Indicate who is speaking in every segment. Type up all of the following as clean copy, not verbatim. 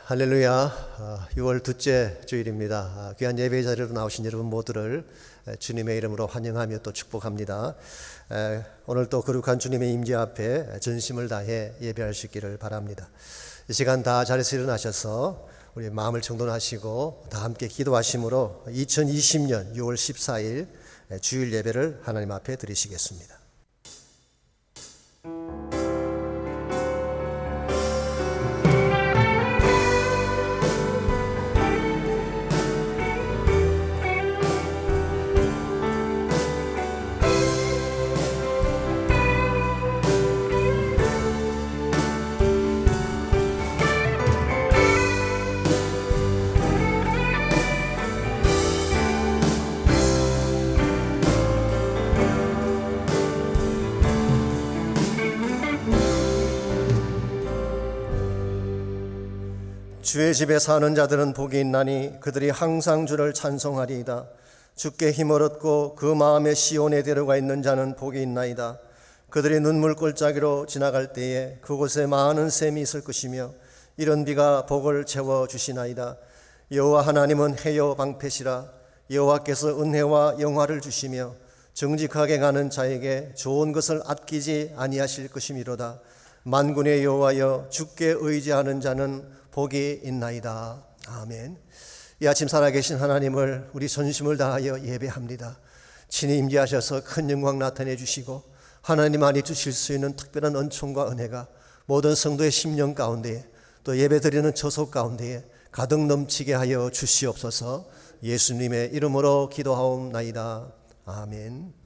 Speaker 1: 할렐루야. 6월 둘째 주일입니다. 귀한 예배 자리로 나오신 여러분 모두를 주님의 이름으로 환영하며 또 축복합니다. 오늘 또 거룩한 주님의 임재 앞에 전심을 다해 예배할 수 있기를 바랍니다. 이 시간 다 자리에서 일어나셔서 우리 마음을 정돈하시고 다 함께 기도하심으로 2020년 6월 14일 주일 예배를 하나님 앞에 드리시겠습니다. 주의 집에 사는 자들은 복이 있나니 그들이 항상 주를 찬송하리이다. 주께 힘을 얻고 그 마음에 시온에 데려가 있는 자는 복이 있나이다. 그들이 눈물 골짜기로 지나갈 때에 그곳에 많은 샘이 있을 것이며 이런 비가 복을 채워주시나이다. 여호와 하나님은 해요 방패시라. 여호와께서 은혜와 영화를 주시며 정직하게 가는 자에게 좋은 것을 아끼지 아니하실 것이미로다. 만군의 여호와여, 주께 의지하는 자는 복이 있나이다. 아멘. 이 아침 살아계신 하나님을 우리 전심을 다하여 예배합니다. 친히 임재하셔서 큰 영광 나타내 주시고 하나님 안에 주실 수 있는 특별한 은총과 은혜가 모든 성도의 심령 가운데에 또 예배드리는 저속 가운데에 가득 넘치게 하여 주시옵소서. 예수님의 이름으로 기도하옵나이다. 아멘.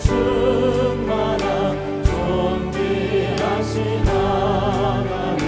Speaker 2: 충만한 존귀하신 하나님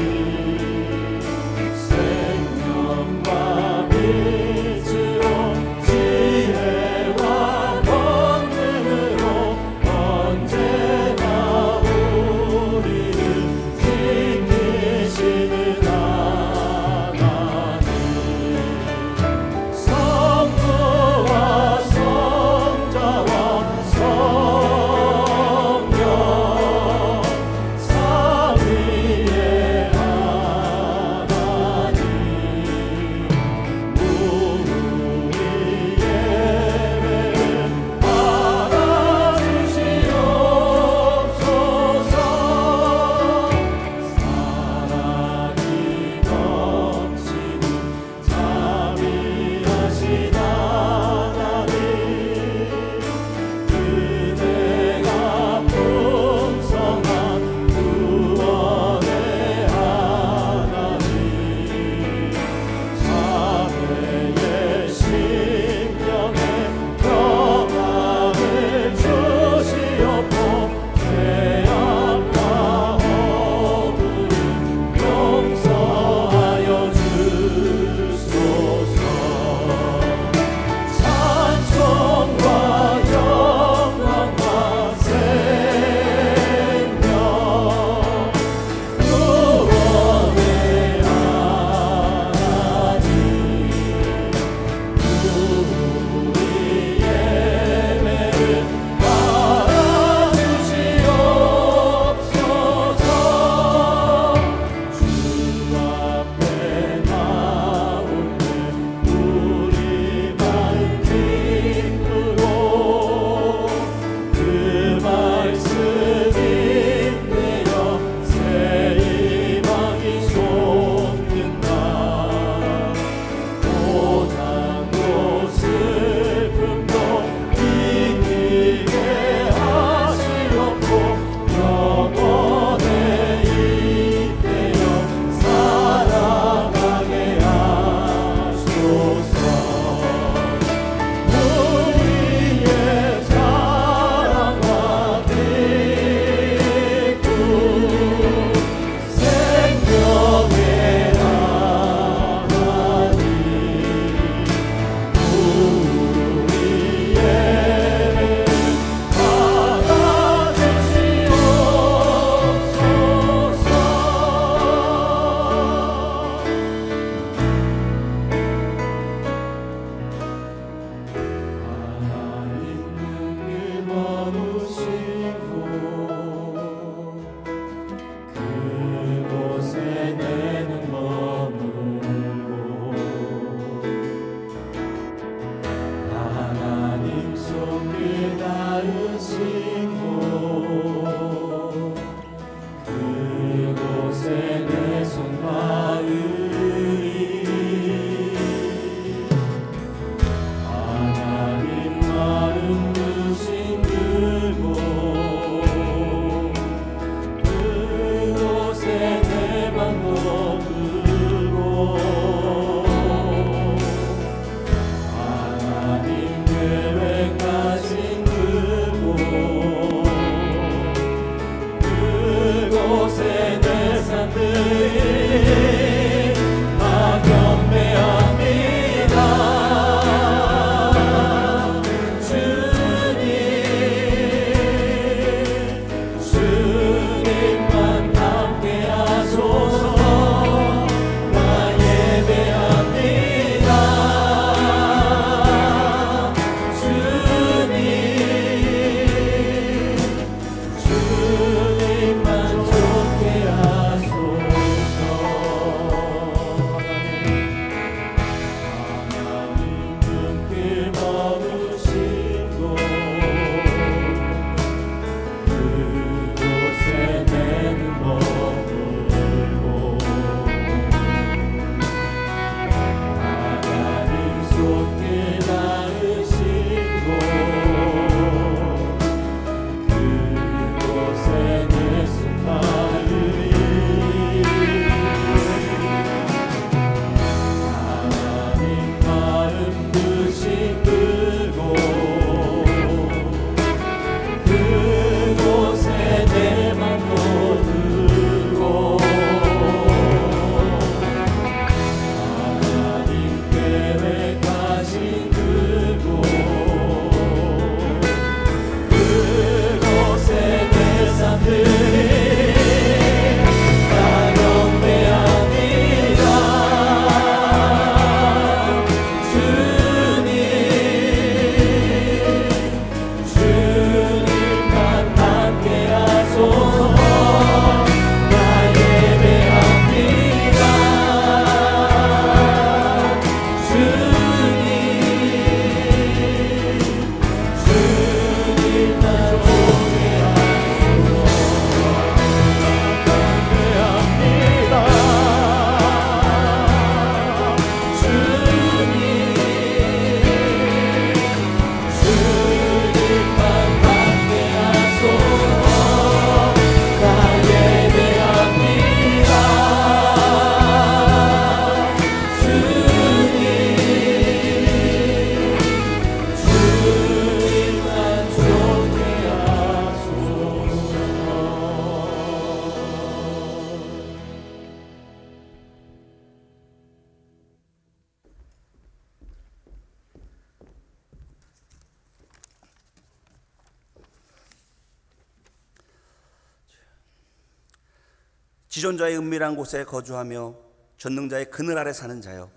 Speaker 2: 지존자의 은밀한 곳에 거주하며 전능자의 그늘 아래 사는 자여,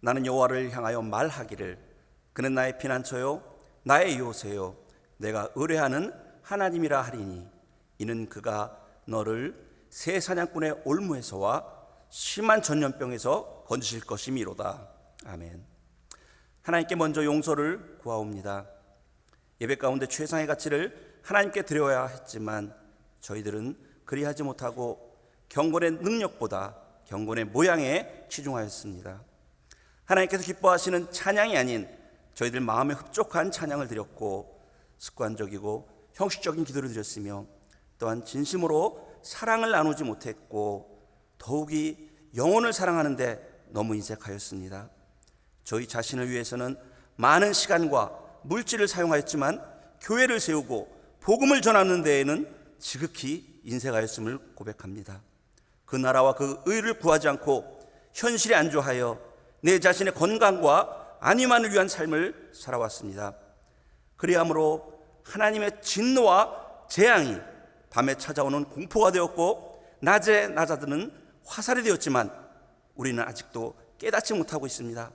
Speaker 2: 나는 여호와를 향하여 말하기를 그는 나의 피난처요 나의 요새요 내가 의뢰하는 하나님이라 하리니, 이는 그가 너를 새 사냥꾼의 올무에서와 심한 전염병에서 건지실 것이미로다. 아멘. 하나님께 먼저 용서를 구하옵니다. 예배 가운데 최상의 가치를 하나님께 드려야 했지만 저희들은 그리하지 못하고 경건의 능력보다 경건의 모양에 치중하였습니다. 하나님께서 기뻐하시는 찬양이 아닌 저희들 마음에 흡족한 찬양을 드렸고, 습관적이고 형식적인 기도를 드렸으며, 또한 진심으로 사랑을 나누지 못했고 더욱이 영혼을 사랑하는데 너무 인색하였습니다. 저희 자신을 위해서는 많은 시간과 물질을 사용하였지만 교회를 세우고 복음을 전하는 데에는 지극히 인색하였음을 고백합니다. 그 나라와 그 의를 구하지 않고 현실에 안주하여 내 자신의 건강과 안위만을 위한 삶을 살아왔습니다. 그리함으로 하나님의 진노와 재앙이 밤에 찾아오는 공포가 되었고 낮에 낮아드는 화살이 되었지만 우리는 아직도 깨닫지 못하고 있습니다.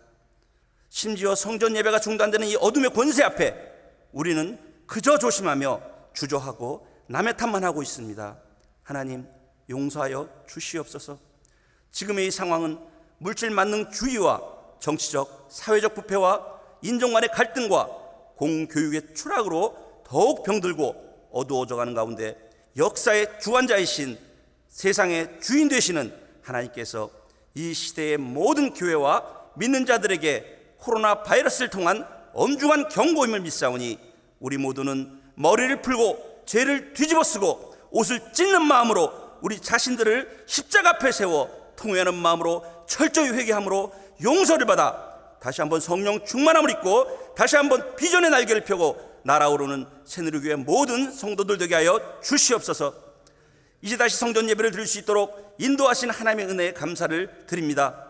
Speaker 2: 심지어 성전 예배가 중단되는 이 어둠의 권세 앞에 우리는 그저 조심하며 주저하고 남의 탓만 하고 있습니다. 하나님, 용서하여 주시옵소서. 지금의 이 상황은 물질 만능주의와 정치적, 사회적 부패와 인종 간의 갈등과 공교육의 추락으로 더욱 병들고 어두워져가는 가운데 역사의 주관자이신, 세상의 주인 되시는 하나님께서 이 시대의 모든 교회와 믿는 자들에게 코로나 바이러스를 통한 엄중한 경고임을 믿사오니, 우리 모두는 머리를 풀고 죄를 뒤집어쓰고 옷을 찢는 마음으로 우리 자신들을 십자가 앞에 세워 통회하는 마음으로 철저히 회개함으로 용서를 받아 다시 한번 성령 충만함을 입고 다시 한번 비전의 날개를 펴고 날아오르는 새누리교회 모든 성도들 되게 하여 주시옵소서. 이제 다시 성전 예배를 드릴 수 있도록 인도하신 하나님의 은혜에 감사를 드립니다.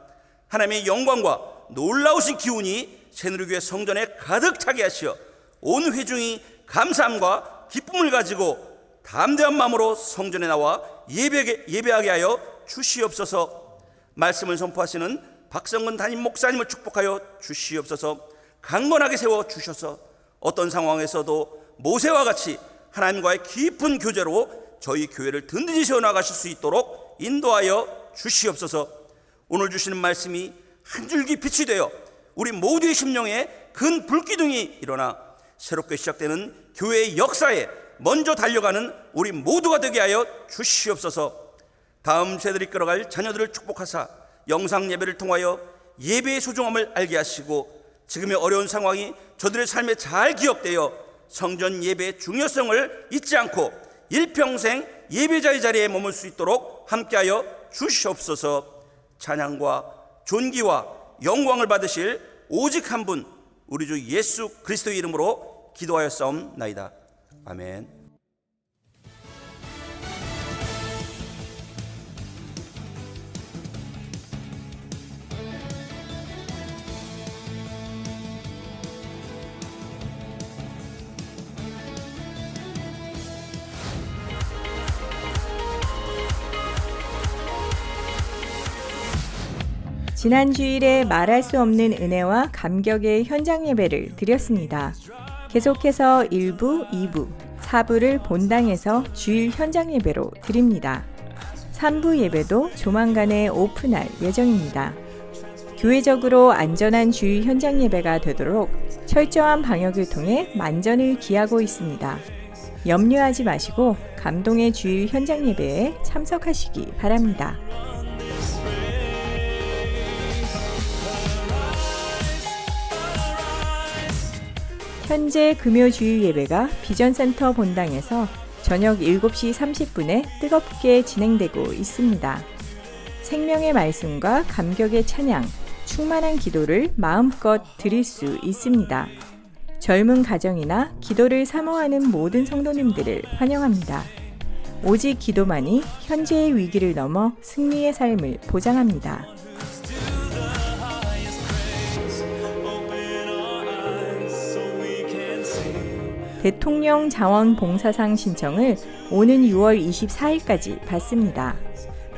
Speaker 2: 하나님의 영광과 놀라우신 기운이 새누리교회 성전에 가득 차게 하시어 온 회중이 감사함과 기쁨을 가지고 담대한 마음으로 성전에 나와 예배하게 하여 주시옵소서. 말씀을 선포하시는 박성근 담임 목사님을 축복하여 주시옵소서. 강건하게 세워 주셔서 어떤 상황에서도 모세와 같이 하나님과의 깊은 교제로 저희 교회를 든든히 세워나가실 수 있도록 인도하여 주시옵소서. 오늘 주시는 말씀이 한 줄기 빛이 되어 우리 모두의 심령에 큰 불기둥이 일어나 새롭게 시작되는 교회의 역사에 먼저 달려가는 우리 모두가 되게 하여 주시옵소서. 다음 세대를 이끌어갈 자녀들을 축복하사 영상 예배를 통하여 예배의 소중함을 알게 하시고, 지금의 어려운 상황이 저들의 삶에 잘 기억되어 성전 예배의 중요성을 잊지 않고 일평생 예배자의 자리에 머물 수 있도록 함께하여 주시옵소서. 찬양과 존귀와 영광을 받으실 오직 한 분, 우리 주 예수 그리스도의 이름으로 기도하였사옵나이다. 아멘.
Speaker 3: 지난 주일에 말할 수 없는 은혜와 감격의 현장 예배를 드렸습니다. 계속해서 1부, 2부, 4부를 본당에서 주일 현장 예배로 드립니다. 3부 예배도 조만간에 오픈할 예정입니다. 교회적으로 안전한 주일 현장 예배가 되도록 철저한 방역을 통해 만전을 기하고 있습니다. 염려하지 마시고 감동의 주일 현장 예배에 참석하시기 바랍니다. 현재 금요 주일 예배가 비전센터 본당에서 저녁 7시 30분에 뜨겁게 진행되고 있습니다. 생명의 말씀과 감격의 찬양, 충만한 기도를 마음껏 드릴 수 있습니다. 젊은 가정이나 기도를 사모하는 모든 성도님들을 환영합니다. 오직 기도만이 현재의 위기를 넘어 승리의 삶을 보장합니다. 대통령 자원봉사상 신청을 오는 6월 24일까지 받습니다.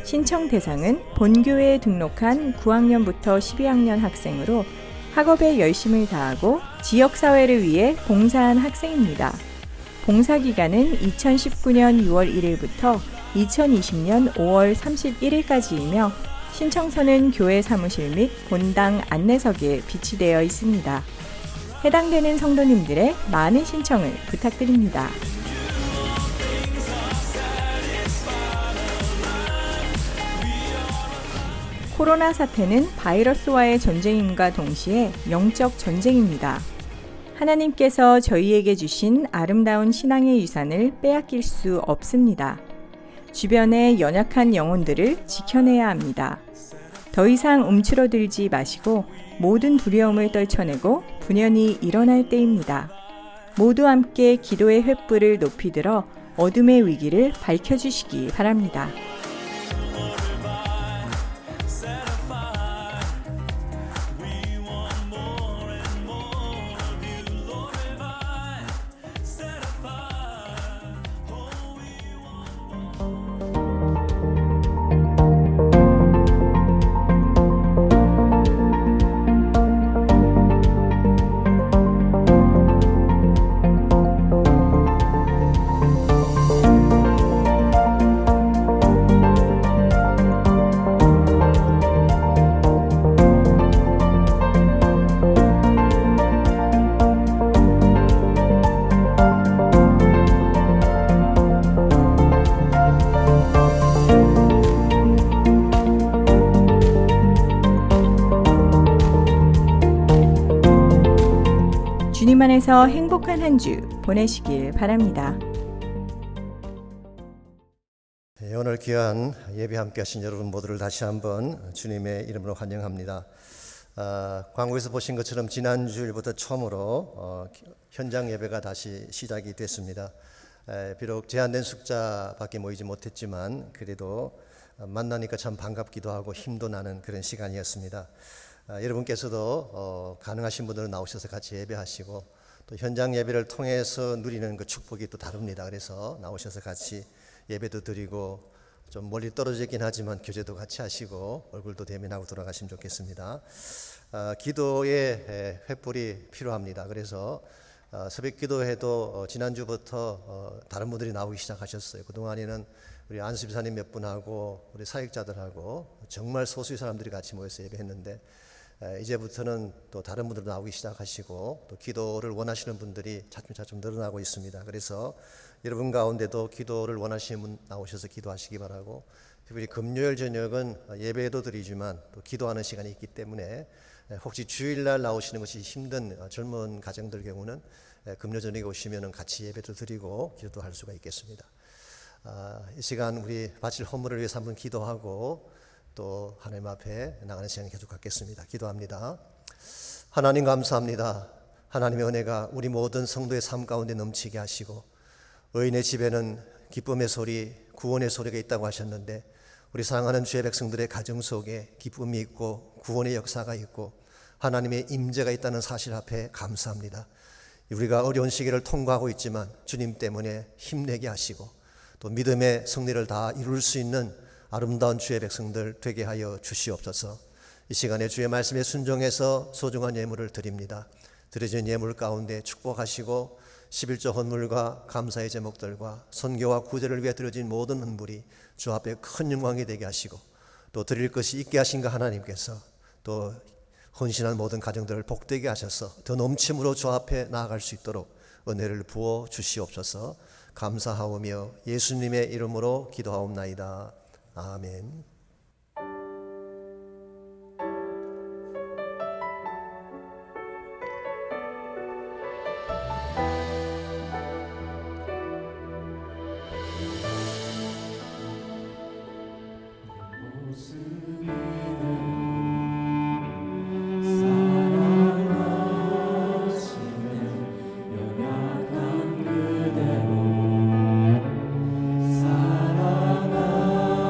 Speaker 3: 신청 대상은 본교회에 등록한 9학년부터 12학년 학생으로 학업에 열심을 다하고 지역사회를 위해 봉사한 학생입니다. 봉사기간은 2019년 6월 1일부터 2020년 5월 31일까지이며 신청서는 교회 사무실 및 본당 안내석에 비치되어 있습니다. 해당되는 성도님들의 많은 신청을 부탁드립니다. 코로나 사태는 바이러스와의 전쟁임과 동시에 영적 전쟁입니다. 하나님께서 저희에게 주신 아름다운 신앙의 유산을 빼앗길 수 없습니다. 주변의 연약한 영혼들을 지켜내야 합니다. 더 이상 움츠러들지 마시고 모든 두려움을 떨쳐내고 분연히 일어날 때입니다. 모두 함께 기도의 횃불을 높이 들어 어둠의 위기를 밝혀주시기 바랍니다. 주님 안에서 행복한 한 주 보내시길 바랍니다.
Speaker 1: 오늘 귀한 예배 함께 하신 여러분 모두를 다시 한번 주님의 이름으로 환영합니다. 광고에서 보신 것처럼 지난주일부터 처음으로 현장 예배가 다시 시작이 됐습니다. 비록 제한된 숫자밖에 모이지 못했지만 그래도 만나니까 참 반갑기도 하고 힘도 나는 그런 시간이었습니다. 여러분께서도 가능하신 분들은 나오셔서 같이 예배하시고 또 현장 예배를 통해서 누리는 그 축복이 또 다릅니다. 그래서 나오셔서 같이 예배도 드리고 좀 멀리 떨어져 있긴 하지만 교제도 같이 하시고 얼굴도 대면하고 돌아가시면 좋겠습니다. 기도의 횃불이 필요합니다. 그래서 새벽 기도회도 지난주부터 다른 분들이 나오기 시작하셨어요. 그동안에는 우리 안수비사님 몇 분하고 우리 사역자들하고 정말 소수의 사람들이 같이 모여서 예배했는데 이제부터는 또 다른 분들도 나오기 시작하시고 또 기도를 원하시는 분들이 차츰차츰 늘어나고 있습니다. 그래서 여러분 가운데도 기도를 원하시는 분 나오셔서 기도하시기 바라고, 특별히 금요일 저녁은 예배도 드리지만 또 기도하는 시간이 있기 때문에 혹시 주일날 나오시는 것이 힘든 젊은 가정들 경우는 금요 저녁에 오시면 같이 예배도 드리고 기도도 할 수가 있겠습니다. 이 시간 우리 바칠 허물을 위해서 한번 기도하고 또 하나님 앞에 나가는 시간 계속 갖겠습니다. 기도합니다. 하나님 감사합니다. 하나님의 은혜가 우리 모든 성도의 삶 가운데 넘치게 하시고 의인의 집에는 기쁨의 소리, 구원의 소리가 있다고 하셨는데 우리 사랑하는 주의 백성들의 가정 속에 기쁨이 있고 구원의 역사가 있고 하나님의 임재가 있다는 사실 앞에 감사합니다. 우리가 어려운 시기를 통과하고 있지만 주님 때문에 힘내게 하시고 또 믿음의 승리를 다 이룰 수 있는 아름다운 주의 백성들 되게 하여 주시옵소서. 이 시간에 주의 말씀에 순종해서 소중한 예물을 드립니다. 드려진 예물 가운데 축복하시고 11조 헌물과 감사의 제목들과 선교와 구제를 위해 드려진 모든 헌물이 주 앞에 큰 영광이 되게 하시고 또 드릴 것이 있게 하신가 하나님께서 또 헌신한 모든 가정들을 복되게 하셔서 더 넘침으로 주 앞에 나아갈 수 있도록 은혜를 부어 주시옵소서. 감사하오며 예수님의 이름으로 기도하옵나이다. 아멘.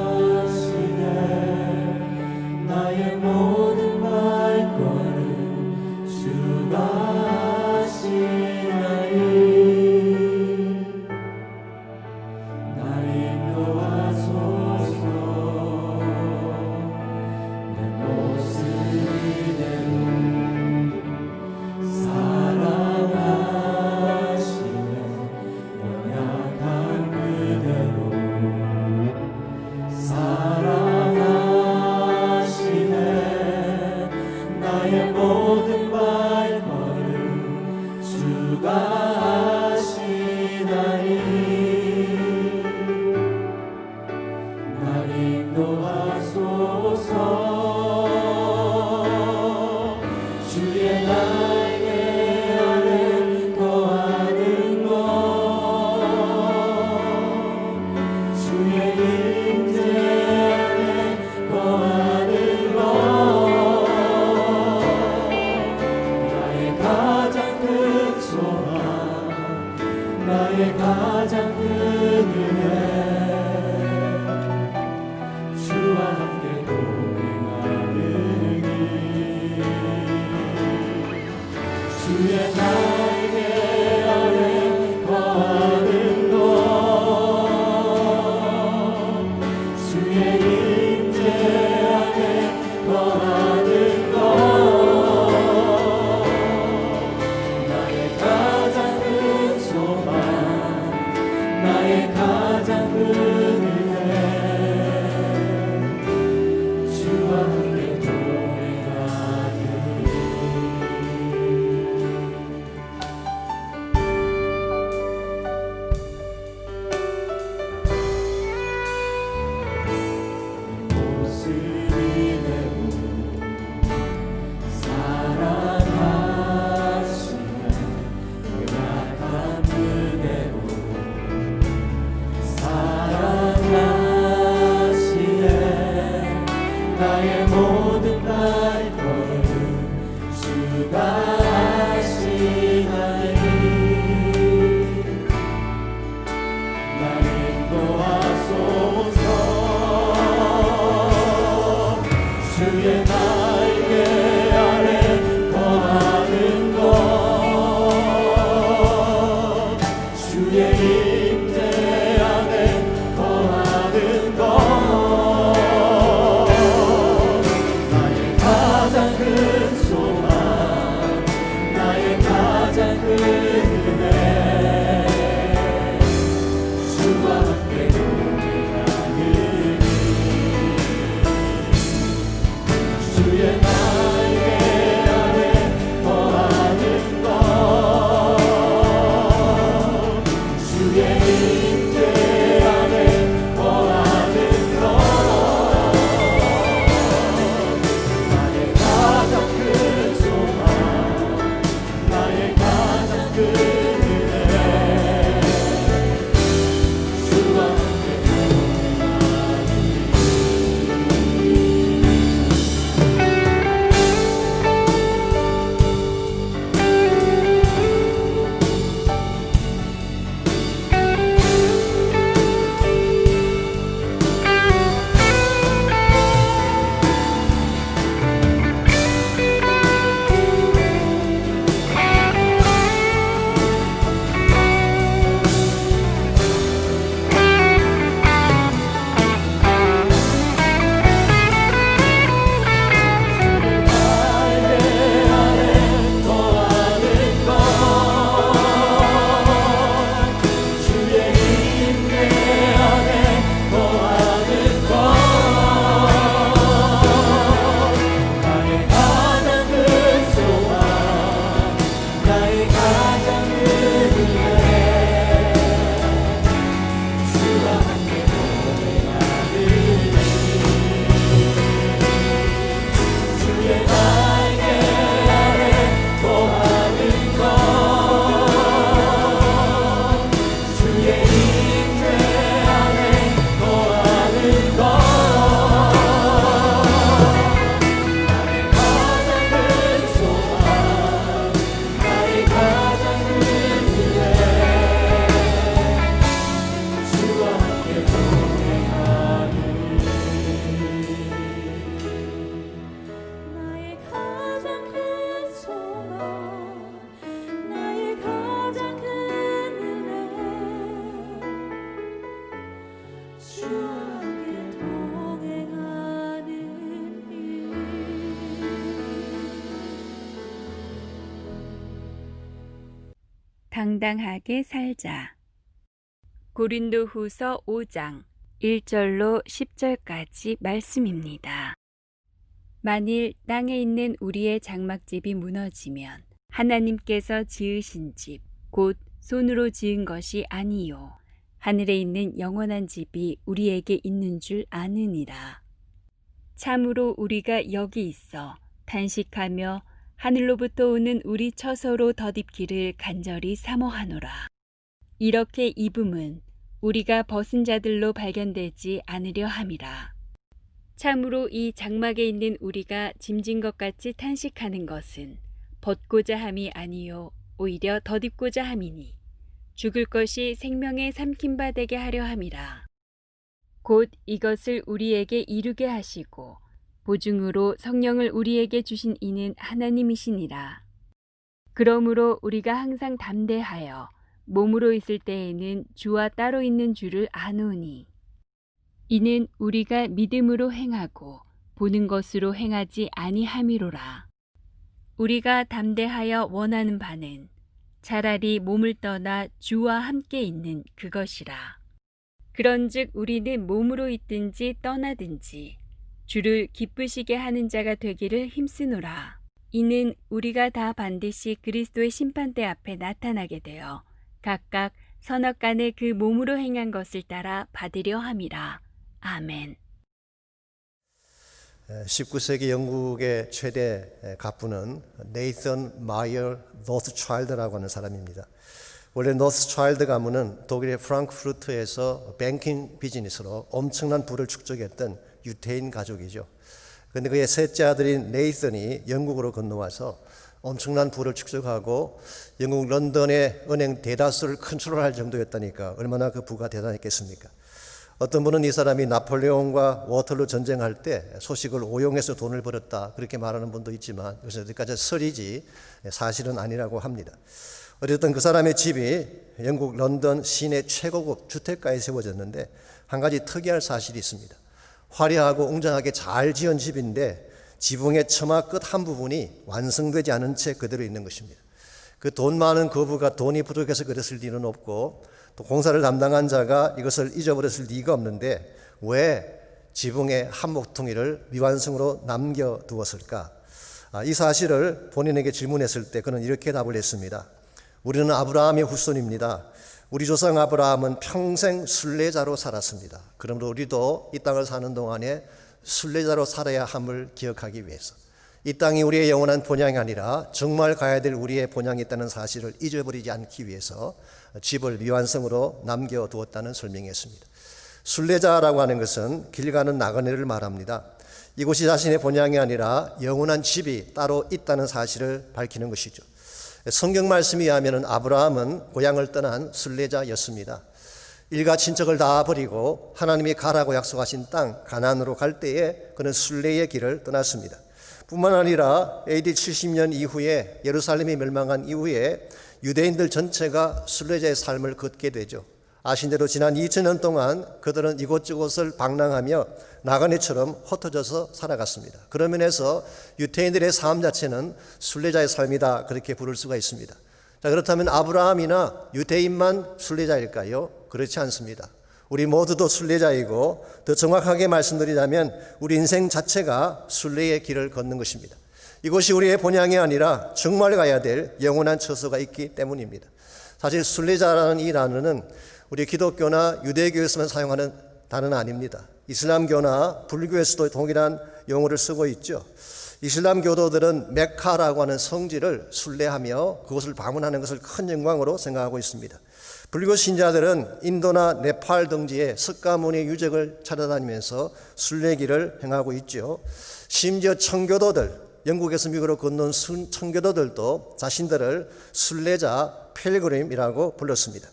Speaker 4: 사랑하시는 나의 가장 큰 은혜 주와 함께 동행하는 길 주의 날개 아래 거하는 것 주의 임재 안에 거하는 것 나의 가장 큰 소망 나의 가장 큰 은혜 주와 함께 동행하는 옷을 내고 사랑하시네 연약한 그대로 사랑하시네 나의 모든 발걸음 주가 하시나니 나를 인도하소서 주의 날개 아래 거하는 것 주의 임재 안에 거하는 것 나의 가장 큰 소망 나의 가장 큰 은혜 주와 함께 동행하는 주의 날개 아래 거하는 것 주의 임재 안에 거하는 것 나의 가장 큰 소망 나의 가장 큰 은혜 주와 함께
Speaker 3: 당당하게 살자. 고린도후서 5장 1절로 10절까지 말씀입니다. 만일 땅에 있는 우리의 장막집이 무너지면 하나님께서 지으신 집, 곧 손으로 지은 것이 아니요 하늘에 있는 영원한 집이 우리에게 있는 줄 아느니라. 참으로 우리가 여기 있어 탄식하며 하늘로부터 오는 우리 처소로 덧입기를 간절히 사모하노라. 이렇게 입음은 우리가 벗은 자들로 발견되지 않으려 함이라. 참으로 이 장막에 있는 우리가 짐진 것 같이 탄식하는 것은 벗고자 함이 아니요 오히려 덧입고자 함이니
Speaker 5: 죽을 것이 생명의 삼킨 바 되게 하려 함이라. 곧 이것을 우리에게 이루게 하시고 보증으로 성령을 우리에게 주신 이는 하나님이시니라. 그러므로 우리가 항상 담대하여 몸으로 있을 때에는 주와 따로 있는 줄을 아노니 이는 우리가 믿음으로 행하고 보는 것으로 행하지 아니함이로라. 우리가 담대하여 원하는 바는 차라리 몸을 떠나 주와 함께 있는 그것이라. 그런즉 우리는 몸으로 있든지 떠나든지 주를 기쁘시게 하는 자가 되기를 힘쓰노라. 이는 우리가 다 반드시 그리스도의 심판대 앞에 나타나게 되어 각각 선악간에 그 몸으로 행한 것을 따라 받으려 함이라. 아멘.
Speaker 1: 19세기 영국의 최대 갑부는 네이선 마이어 노스차일드라고 하는 사람입니다. 원래 노스차일드 가문은 독일의 프랑크푸르트에서 뱅킹 비즈니스로 엄청난 부를 축적했던 유태인 가족이죠. 그런데 그의 셋째 아들인 네이선이 영국으로 건너와서 엄청난 부를 축적하고 영국 런던의 은행 대다수를 컨트롤할 정도였다니까 얼마나 그 부가 대단했겠습니까? 어떤 분은 이 사람이 나폴레옹과 워털루 전쟁할 때 소식을 오용해서 돈을 벌었다 그렇게 말하는 분도 있지만 이것은 어디까지 설이지 사실은 아니라고 합니다. 어쨌든 그 사람의 집이 영국 런던 시내 최고급 주택가에 세워졌는데 한 가지 특이할 사실이 있습니다. 화려하고 웅장하게 잘 지은 집인데 지붕의 처마 끝 한 부분이 완성되지 않은 채 그대로 있는 것입니다. 그 돈 많은 거부가 돈이 부족해서 그랬을 리는 없고 또 공사를 담당한 자가 이것을 잊어버렸을 리가 없는데 왜 지붕의 한 모퉁이를 미완성으로 남겨두었을까? 이 사실을 본인에게 질문했을 때 그는 이렇게 답을 했습니다. 우리는 아브라함의 후손입니다. 우리 조상 아브라함은 평생 순례자로 살았습니다. 그러므로 우리도 이 땅을 사는 동안에 순례자로 살아야 함을 기억하기 위해서 이 땅이 우리의 영원한 본향이 아니라 정말 가야 될 우리의 본향이 있다는 사실을 잊어버리지 않기 위해서 집을 미완성으로 남겨두었다는 설명이었습니다. 순례자라고 하는 것은 길 가는 나그네를 말합니다. 이곳이 자신의 본향이 아니라 영원한 집이 따로 있다는 사실을 밝히는 것이죠. 성경 말씀에 의하면 아브라함은 고향을 떠난 순례자였습니다. 일가 친척을 다 버리고 하나님이 가라고 약속하신 땅 가나안으로 갈 때에 그는 순례의 길을 떠났습니다. 뿐만 아니라 AD 70년 이후에 예루살렘이 멸망한 이후에 유대인들 전체가 순례자의 삶을 걷게 되죠. 아신 대로 지난 2000년 동안 그들은 이곳저곳을 방랑하며 나그네처럼 흩어져서 살아갔습니다. 그런 면에서 유대인들의 삶 자체는 순례자의 삶이다 그렇게 부를 수가 있습니다. 자, 그렇다면 아브라함이나 유대인만 순례자일까요? 그렇지 않습니다. 우리 모두도 순례자이고 더 정확하게 말씀드리자면 우리 인생 자체가 순례의 길을 걷는 것입니다. 이것이 우리의 본향이 아니라 정말 가야 될 영원한 처소가 있기 때문입니다. 사실 순례자라는 이 단어는 우리 기독교나 유대교에서만 사용하는 단어는 아닙니다. 이슬람교나 불교에서도 동일한 용어를 쓰고 있죠. 이슬람 교도들은 메카라고 하는 성지를 순례하며 그곳을 방문하는 것을 큰 영광으로 생각하고 있습니다. 불교 신자들은 인도나 네팔 등지의 석가모니 유적을 찾아다니면서 순례길을 행하고 있죠. 심지어 청교도들, 영국에서 미국으로 건넌 청교도들도 자신들을 순례자 필그림이라고 불렀습니다.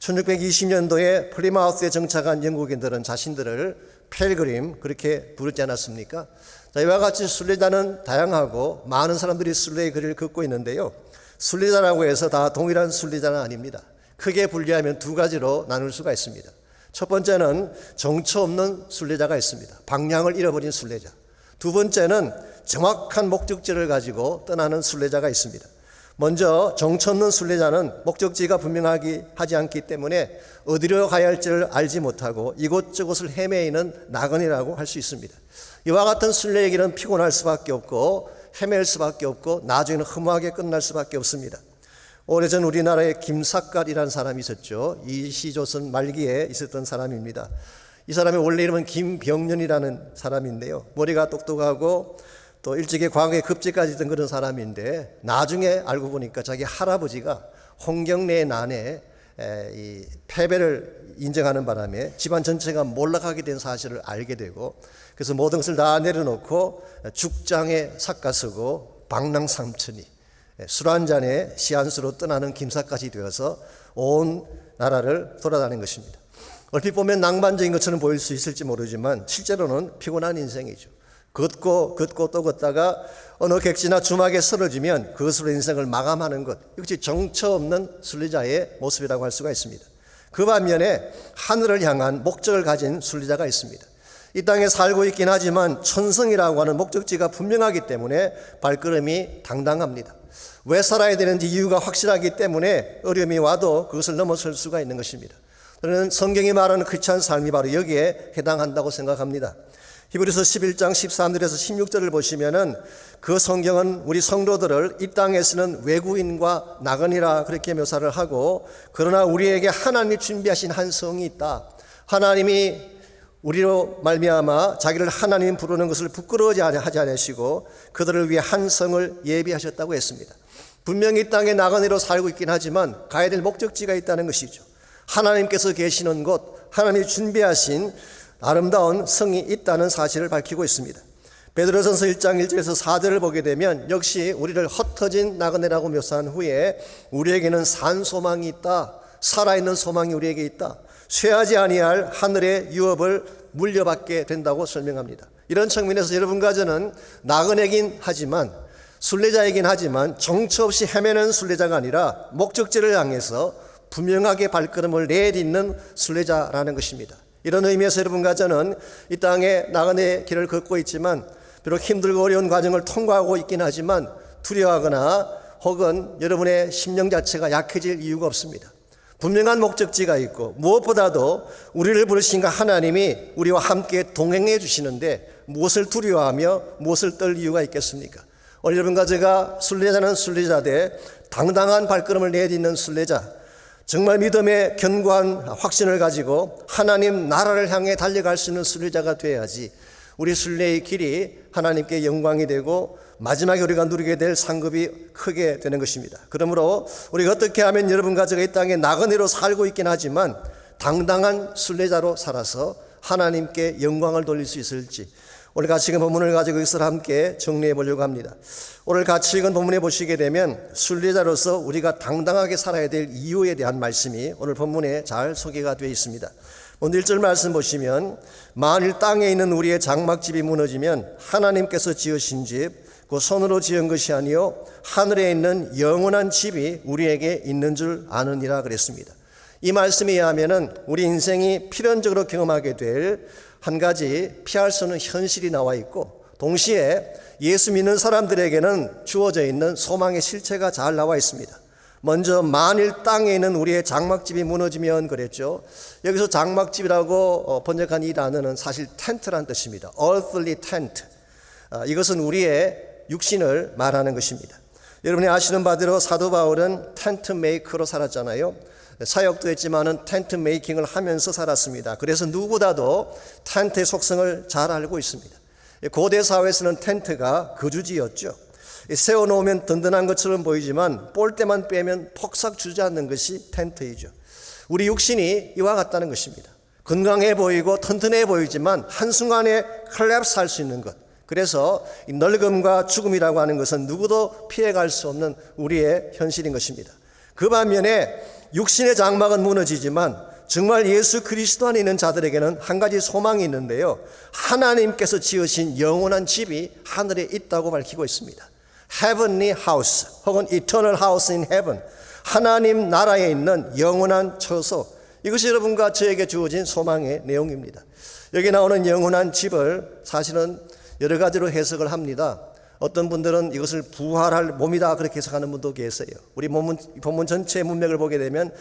Speaker 1: 1620년도에 플리마우스에 정착한 영국인들은 자신들을 필그림 그렇게 부르지 않았습니까? 자, 이와 같이 순례자는 다양하고 많은 사람들이 순례의 길을 걷고 있는데요. 순례자라고 해서 다 동일한 순례자는 아닙니다. 크게 분리하면 두 가지로 나눌 수가 있습니다. 첫 번째는 정처 없는 순례자가 있습니다. 방향을 잃어버린 순례자. 두 번째는 정확한 목적지를 가지고 떠나는 순례자가 있습니다. 먼저 정처 없는 순례자는 목적지가 분명하지 않기 때문에 어디로 가야 할지를 알지 못하고 이곳저곳을 헤매이는 나그네라고 할 수 있습니다. 이와 같은 순례의 길은 피곤할 수밖에 없고 헤맬 수밖에 없고 나중에는 허무하게 끝날 수밖에 없습니다. 오래전 우리나라에 김삿갓이라는 사람이 있었죠. 이 시조선 말기에 있었던 사람입니다. 이 사람의 원래 이름은 김병년이라는 사람인데요. 머리가 똑똑하고 또 일찍이 과거에 급제까지 했던 그런 사람인데 나중에 알고 보니까 자기 할아버지가 홍경래의 난에 이 패배를 인정하는 바람에 집안 전체가 몰락하게 된 사실을 알게 되고 그래서 모든 것을 다 내려놓고 죽장에 삿갓서고 방랑삼천이 술 한 잔에 시안수로 떠나는 김삿갓이 되어서 온 나라를 돌아다니는 것입니다. 얼핏 보면 낭만적인 것처럼 보일 수 있을지 모르지만 실제로는 피곤한 인생이죠. 걷고 또 걷다가 어느 객지나 주막에 쓰러지면 그것으로 인생을 마감하는 것, 이것이 정처 없는 순례자의 모습이라고 할 수가 있습니다. 그 반면에 하늘을 향한 목적을 가진 순례자가 있습니다. 이 땅에 살고 있긴 하지만 천성이라고 하는 목적지가 분명하기 때문에 발걸음이 당당합니다. 왜 살아야 되는지 이유가 확실하기 때문에 어려움이 와도 그것을 넘어설 수가 있는 것입니다. 저는 성경이 말하는 크리스찬 삶이 바로 여기에 해당한다고 생각합니다. 히브리서 11장 13절에서 16절을 보시면은 그 성경은 우리 성도들을 이 땅에서는 외국인과 나그네라 그렇게 묘사를 하고, 그러나 우리에게 하나님이 준비하신 한 성이 있다. 하나님이 우리로 말미암아 자기를 하나님 부르는 것을 부끄러워하지 않으시고 그들을 위해 한 성을 예비하셨다고 했습니다. 분명히 이 땅에 나그네로 살고 있긴 하지만 가야 될 목적지가 있다는 것이죠. 하나님께서 계시는 곳, 하나님이 준비하신 아름다운 성이 있다는 사실을 밝히고 있습니다. 베드로전서 1장 1절에서 4절을 보게 되면 역시 우리를 흩어진 나그네라고 묘사한 후에 우리에게는 산 소망이 있다, 살아있는 소망이 우리에게 있다, 쇠하지 아니할 하늘의 유업을 물려받게 된다고 설명합니다. 이런 측면에서 여러분과 저는 나그네긴 하지만, 순례자이긴 하지만 정처 없이 헤매는 순례자가 아니라 목적지를 향해서 분명하게 발걸음을 내딛는 순례자라는 것입니다. 이런 의미에서 여러분과 저는 이 땅에 나그네 길을 걷고 있지만, 비록 힘들고 어려운 과정을 통과하고 있긴 하지만 두려워하거나 혹은 여러분의 심령 자체가 약해질 이유가 없습니다. 분명한 목적지가 있고 무엇보다도 우리를 부르신 그 하나님이 우리와 함께 동행해 주시는데 무엇을 두려워하며 무엇을 떨 이유가 있겠습니까? 오늘 여러분과 제가 순례자는 순례자되 당당한 발걸음을 내딛는 순례자, 정말 믿음의 견고한 확신을 가지고 하나님 나라를 향해 달려갈 수 있는 순례자가 되어야지 우리 순례의 길이 하나님께 영광이 되고 마지막에 우리가 누리게 될 상급이 크게 되는 것입니다. 그러므로 우리가 어떻게 하면 여러분과 제가 이 땅에 나그네로 살고 있긴 하지만 당당한 순례자로 살아서 하나님께 영광을 돌릴 수 있을지, 오늘 같이 읽은 본문을 가지고 이것을 함께 정리해 보려고 합니다. 오늘 같이 읽은 본문에 보시게 되면 순례자로서 우리가 당당하게 살아야 될 이유에 대한 말씀이 오늘 본문에 잘 소개가 되어 있습니다. 오늘 1절 말씀 보시면, 만일 땅에 있는 우리의 장막집이 무너지면 하나님께서 지으신 집, 그 손으로 지은 것이 아니요 하늘에 있는 영원한 집이 우리에게 있는 줄 아느니라 그랬습니다. 이 말씀에 의하면은 우리 인생이 필연적으로 경험하게 될 한 가지 피할 수 없는 현실이 나와 있고, 동시에 예수 믿는 사람들에게는 주어져 있는 소망의 실체가 잘 나와 있습니다. 먼저 만일 땅에 있는 우리의 장막집이 무너지면 그랬죠. 여기서 장막집이라고 번역한 이 단어는 사실 텐트란 뜻입니다. Earthly tent. 이것은 우리의 육신을 말하는 것입니다. 여러분이 아시는 바대로 사도 바울은 텐트 메이커로 살았잖아요. 사역도 했지만은 텐트 메이킹을 하면서 살았습니다. 그래서 누구보다도 텐트의 속성을 잘 알고 있습니다. 고대 사회에서는 텐트가 거주지였죠. 세워놓으면 든든한 것처럼 보이지만 볼 때만 빼면 폭삭 주저앉는 것이 텐트이죠. 우리 육신이 이와 같다는 것입니다. 건강해 보이고 튼튼해 보이지만 한순간에 컬랩스할 수 있는 것. 그래서 이 늙음과 죽음이라고 하는 것은 누구도 피해갈 수 없는 우리의 현실인 것입니다. 그 반면에 육신의 장막은 무너지지만 정말 예수 그리스도 안에 있는 자들에게는 한 가지 소망이 있는데요, 하나님께서 지으신 영원한 집이 하늘에 있다고 밝히고 있습니다. Heavenly house 혹은 eternal house in heaven, 하나님 나라에 있는 영원한 처소, 이것이 여러분과 저에게 주어진 소망의 내용입니다. 여기 나오는 영원한 집을 사실은 여러 가지로 해석을 합니다. 어떤 분들은 이것을 부활할 몸이다 그렇게 해석하는 분도 계세요. 우리 본문 전체의 문맥을 보게 되면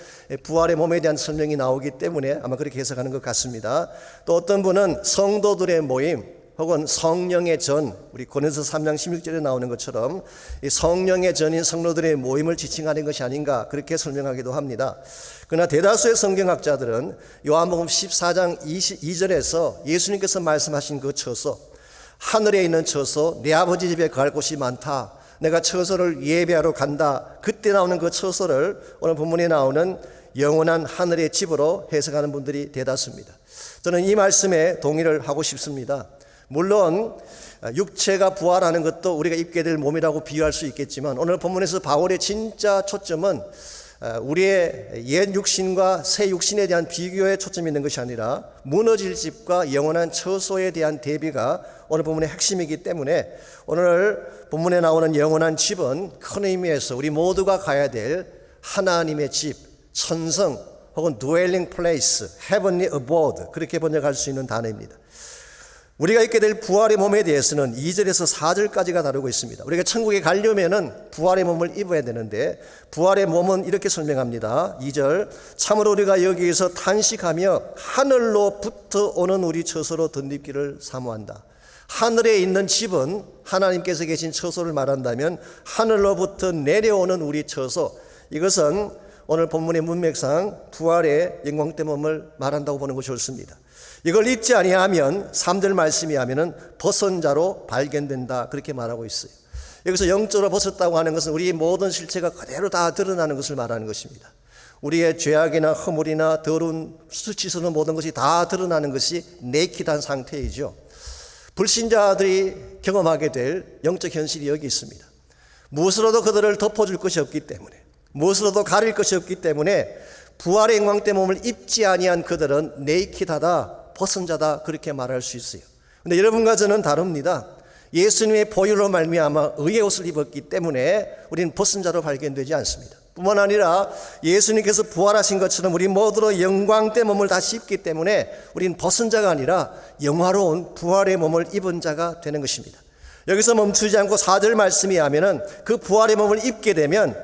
Speaker 1: 부활의 몸에 대한 설명이 나오기 때문에 아마 그렇게 해석하는 것 같습니다. 또 어떤 분은 성도들의 모임 혹은 성령의 전, 우리 고린도서 3장 16절에 나오는 것처럼 이 성령의 전인 성도들의 모임을 지칭하는 것이 아닌가 그렇게 설명하기도 합니다. 그러나 대다수의 성경학자들은 요한복음 14장 22절에서 예수님께서 말씀하신 그 처소, 하늘에 있는 처소, 내 아버지 집에 갈 곳이 많다, 내가 처소를 예배하러 간다, 그때 나오는 그 처소를 오늘 본문에 나오는 영원한 하늘의 집으로 해석하는 분들이 대다수입니다. 저는 이 말씀에 동의를 하고 싶습니다. 물론 육체가 부활하는 것도 우리가 입게 될 몸이라고 비유할 수 있겠지만 오늘 본문에서 바울의 진짜 초점은 우리의 옛 육신과 새 육신에 대한 비교에 초점이 있는 것이 아니라 무너질 집과 영원한 처소에 대한 대비가 오늘 본문의 핵심이기 때문에 오늘 본문에 나오는 영원한 집은 큰 의미에서 우리 모두가 가야 될 하나님의 집, 천성 혹은 dwelling place, heavenly abode 그렇게 번역할 수 있는 단어입니다. 우리가 있게 될 부활의 몸에 대해서는 2절에서 4절까지가 다루고 있습니다. 우리가 천국에 가려면은 부활의 몸을 입어야 되는데 부활의 몸은 이렇게 설명합니다. 2절 참으로 우리가 여기에서 탄식하며 하늘로부터 오는 우리 처소로 덧입기를 사모한다. 하늘에 있는 집은 하나님께서 계신 처소를 말한다면 하늘로부터 내려오는 우리 처소, 이것은 오늘 본문의 문맥상 부활의 영광된 몸을 말한다고 보는 것이 옳습니다. 이걸 잊지 아니하면 3절 말씀이 하면은 벗은 자로 발견된다 그렇게 말하고 있어요. 여기서 영적으로 벗었다고 하는 것은 우리의 모든 실체가 그대로 다 드러나는 것을 말하는 것입니다. 우리의 죄악이나 허물이나 더러운 수치스러운 모든 것이 다 드러나는 것이 네이키드한 상태이죠. 불신자들이 경험하게 될 영적 현실이 여기 있습니다. 무엇으로도 그들을 덮어줄 것이 없기 때문에, 무엇으로도 가릴 것이 없기 때문에 부활의 영광된 몸을 입지 아니한 그들은 네이키드하다, 벗은 자다 그렇게 말할 수 있어요. 그런데 여러분과 저는 다릅니다. 예수님의 보혈로 말미암아 의의 옷을 입었기 때문에 우리는 벗은 자로 발견되지 않습니다. 뿐만 아니라 예수님께서 부활하신 것처럼 우리 모두로 영광된 몸을 다시 입기 때문에 우리는 벗은 자가 아니라 영화로운 부활의 몸을 입은 자가 되는 것입니다. 여기서 멈추지 않고 4절 말씀이 하면은 그 부활의 몸을 입게 되면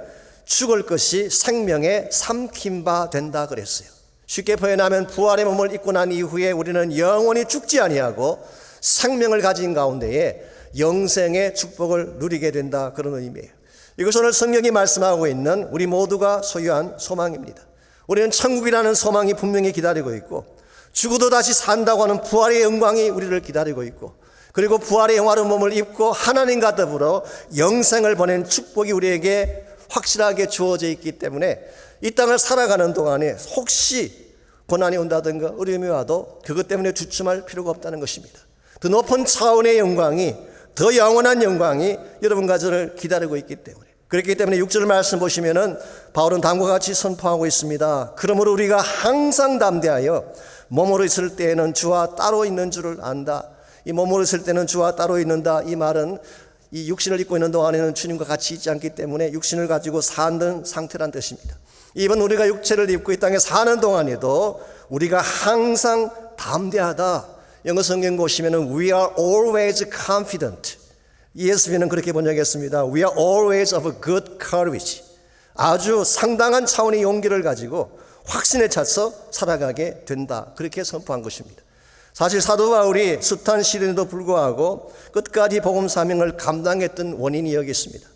Speaker 1: 죽을 것이 생명에 삼킨 바 된다 그랬어요. 쉽게 표현하면 부활의 몸을 입고 난 이후에 우리는 영원히 죽지 아니하고 생명을 가진 가운데에 영생의 축복을 누리게 된다 그런 의미예요. 이것은 오늘 성경이 말씀하고 있는 우리 모두가 소유한 소망입니다. 우리는 천국이라는 소망이 분명히 기다리고 있고 죽어도 다시 산다고 하는 부활의 영광이 우리를 기다리고 있고 그리고 부활의 영화로운 몸을 입고 하나님과 더불어 영생을 보낸 축복이 우리에게 확실하게 주어져 있기 때문에 이 땅을 살아가는 동안에 혹시 고난이 온다든가 어려움이 와도 그것 때문에 주춤할 필요가 없다는 것입니다. 더 높은 차원의 영광이, 더 영원한 영광이 여러분과 저를 기다리고 있기 때문에, 그렇기 때문에 6절 말씀 보시면은 바울은 다음과 같이 선포하고 있습니다. 그러므로 우리가 항상 담대하여 몸으로 있을 때에는 주와 따로 있는 줄을 안다. 이 몸으로 있을 때는 주와 따로 있는다, 이 말은 이 육신을 입고 있는 동안에는 주님과 같이 있지 않기 때문에 육신을 가지고 사는 상태란 뜻입니다. 이번 우리가 육체를 입고 이 땅에 사는 동안에도 우리가 항상 담대하다. 영어 성경 보시면은 We are always confident. ESV는 그렇게 번역했습니다. We are always of good courage. 아주 상당한 차원의 용기를 가지고 확신에 차서 살아가게 된다. 그렇게 선포한 것입니다. 사실 사도 바울이 숱한 시련에도 불구하고 끝까지 복음 사명을 감당했던 원인이 여기 있습니다.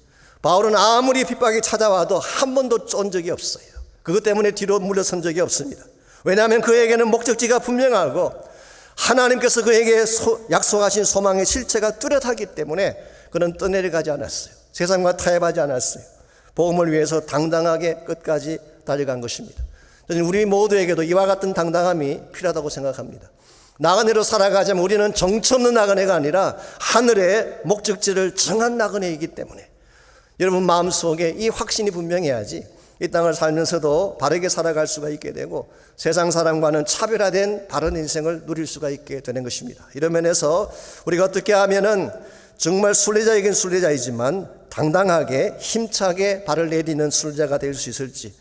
Speaker 1: 바울은 아무리 핍박이 찾아와도 한 번도 쫀 적이 없어요. 그것 때문에 뒤로 물러선 적이 없습니다. 왜냐하면 그에게는 목적지가 분명하고 하나님께서 그에게 약속하신 소망의 실체가 뚜렷하기 때문에 그는 떠내려가지 않았어요. 세상과 타협하지 않았어요. 복음을 위해서 당당하게 끝까지 달려간 것입니다. 저는 우리 모두에게도 이와 같은 당당함이 필요하다고 생각합니다. 나그네로 살아가자면 우리는 정처 없는 나그네가 아니라 하늘의 목적지를 정한 나그네이기 때문에 여러분 마음속에 이 확신이 분명해야지 이 땅을 살면서도 바르게 살아갈 수가 있게 되고 세상 사람과는 차별화된 다른 인생을 누릴 수가 있게 되는 것입니다. 이런 면에서 우리가 어떻게 하면은 정말 순례자이긴 순례자이지만 당당하게 힘차게 발을 내딛는 순례자가 될 수 있을지,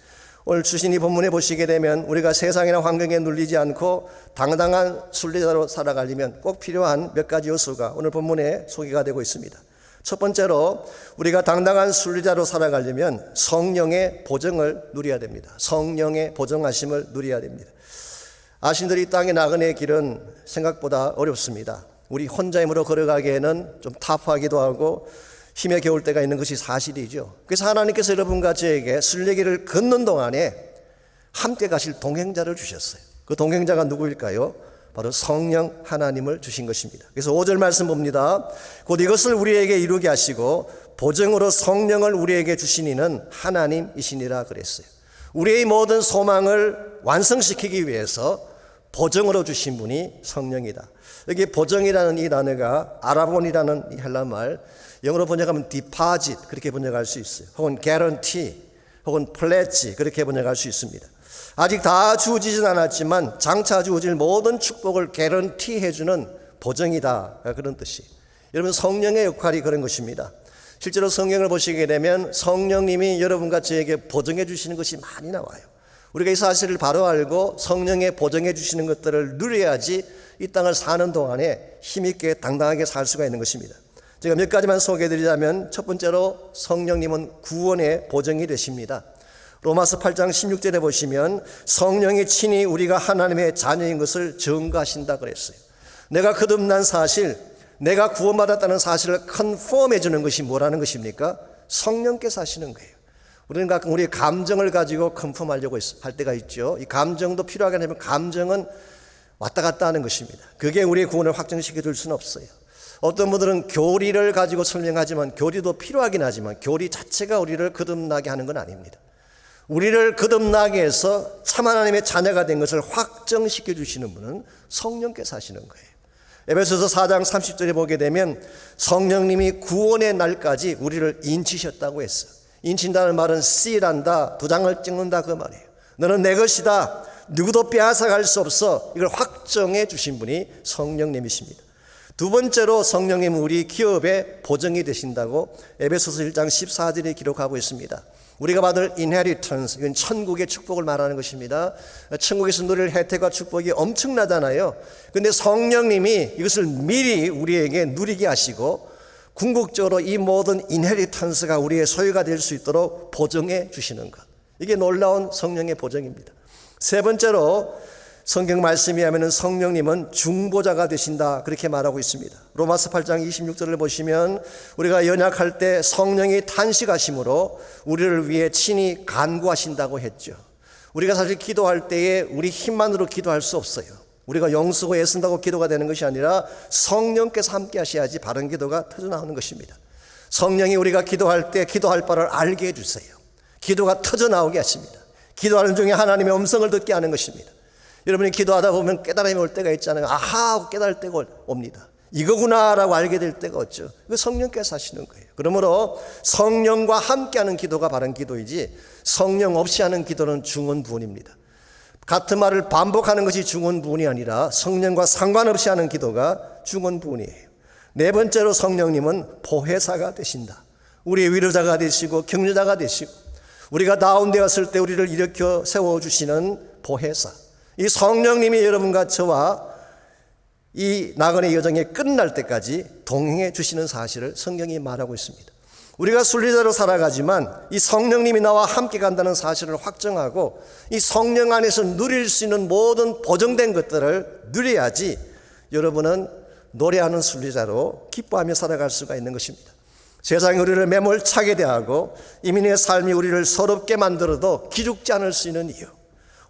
Speaker 1: 오늘 주신 이 본문에 보시게 되면 우리가 세상이나 환경에 눌리지 않고 당당한 순례자로 살아가려면 꼭 필요한 몇 가지 요소가 오늘 본문에 소개가 되고 있습니다. 첫 번째로 우리가 당당한 순례자로 살아가려면 성령의 보정을 누려야 됩니다. 성령의 보정하심을 누려야 됩니다. 아신들이 이 땅의 나그네의 길은 생각보다 어렵습니다. 우리 혼자 힘으로 걸어가기에는 좀 타프하기도 하고 힘에 겨울 때가 있는 것이 사실이죠. 그래서 하나님께서 여러분과 저에게 순례길을 걷는 동안에 함께 가실 동행자를 주셨어요. 그 동행자가 누구일까요? 바로 성령 하나님을 주신 것입니다. 그래서 5절 말씀 봅니다. 곧 이것을 우리에게 이루게 하시고 보증으로 성령을 우리에게 주신 이는 하나님이시니라 그랬어요. 우리의 모든 소망을 완성시키기 위해서 보증으로 주신 분이 성령이다. 여기 보증이라는 이 단어가 아라본이라는 이 헬라 말, 영어로 번역하면 deposit 그렇게 번역할 수 있어요. 혹은 guarantee, 혹은 플래치 그렇게 번역할 수 있습니다. 아직 다 주어지진 않았지만 장차 주어질 모든 축복을 개런티해주는 보증이다, 그런 뜻이. 여러분, 성령의 역할이 그런 것입니다. 실제로 성경을 보시게 되면 성령님이 여러분과 저에게 보증해 주시는 것이 많이 나와요. 우리가 이 사실을 바로 알고 성령의 보증해 주시는 것들을 누려야지 이 땅을 사는 동안에 힘있게 당당하게 살 수가 있는 것입니다. 제가 몇 가지만 소개해 드리자면, 첫 번째로 성령님은 구원의 보증이 되십니다. 로마서 8장 16절에 보시면 성령이 친히 우리가 하나님의 자녀인 것을 증거하신다 그랬어요. 내가 거듭난 사실, 내가 구원받았다는 사실을 컨펌해 주는 것이 뭐라는 것입니까? 성령께서 하시는 거예요. 우리는 가끔 우리의 감정을 가지고 컨펌하려고 할 때가 있죠. 이 감정도 필요하게 되면 감정은 왔다 갔다 하는 것입니다. 그게 우리의 구원을 확정시켜 줄 수는 없어요. 어떤 분들은 교리를 가지고 설명하지만 교리도 필요하긴 하지만 교리 자체가 우리를 거듭나게 하는 건 아닙니다. 우리를 거듭나게 해서 참 하나님의 자녀가 된 것을 확정시켜 주시는 분은 성령께서 하시는 거예요. 에베소서 4장 30절에 보게 되면 성령님이 구원의 날까지 우리를 인치셨다고 했어요. 인친다는 말은 씨란다, 도장을 찍는다 그 말이에요. 너는 내 것이다, 누구도 빼앗아갈 수 없어. 이걸 확정해 주신 분이 성령님이십니다. 두 번째로 성령님은 우리 기업의 보증이 되신다고 에베소서 1장 14절에 기록하고 있습니다. 우리가 받을 inheritance, 이건 천국의 축복을 말하는 것입니다. 천국에서 누릴 혜택과 축복이 엄청나잖아요. 그런데 성령님이 이것을 미리 우리에게 누리게 하시고 궁극적으로 이 모든 inheritance가 우리의 소유가 될 수 있도록 보증해 주시는 것, 이게 놀라운 성령의 보증입니다. 세 번째로 성경 말씀이 하면은 성령님은 중보자가 되신다 그렇게 말하고 있습니다. 로마서 8장 26절을 보시면 우리가 연약할 때 성령이 탄식하심으로 우리를 위해 친히 간구하신다고 했죠. 우리가 사실 기도할 때에 우리 힘만으로 기도할 수 없어요. 우리가 영쓰고 애쓴다고 기도가 되는 것이 아니라 성령께서 함께 하셔야지 바른 기도가 터져나오는 것입니다. 성령이 우리가 기도할 때 기도할 바를 알게 해주세요. 기도가 터져나오게 하십니다. 기도하는 중에 하나님의 음성을 듣게 하는 것입니다. 여러분이 기도하다 보면 깨달음이 올 때가 있잖아요. 아하 하고 깨달을 때가 옵니다. 이거구나라고 알게 될 때가 없죠. 그 성령께서 하시는 거예요. 그러므로 성령과 함께하는 기도가 바른 기도이지 성령 없이 하는 기도는 중언부언입니다. 같은 말을 반복하는 것이 중언부언이 아니라 성령과 상관없이 하는 기도가 중언부언이에요. 네 번째로 성령님은 보혜사가 되신다. 우리의 위로자가 되시고 격려자가 되시고 우리가 다운되었을 때 우리를 일으켜 세워주시는 보혜사. 이 성령님이 여러분과 저와 이 나그네 여정이 끝날 때까지 동행해 주시는 사실을 성경이 말하고 있습니다. 우리가 순례자로 살아가지만 이 성령님이 나와 함께 간다는 사실을 확정하고 이 성령 안에서 누릴 수 있는 모든 보정된 것들을 누려야지 여러분은 노래하는 순례자로 기뻐하며 살아갈 수가 있는 것입니다. 세상이 우리를 매몰차게 대하고 이민의 삶이 우리를 서럽게 만들어도 기죽지 않을 수 있는 이유,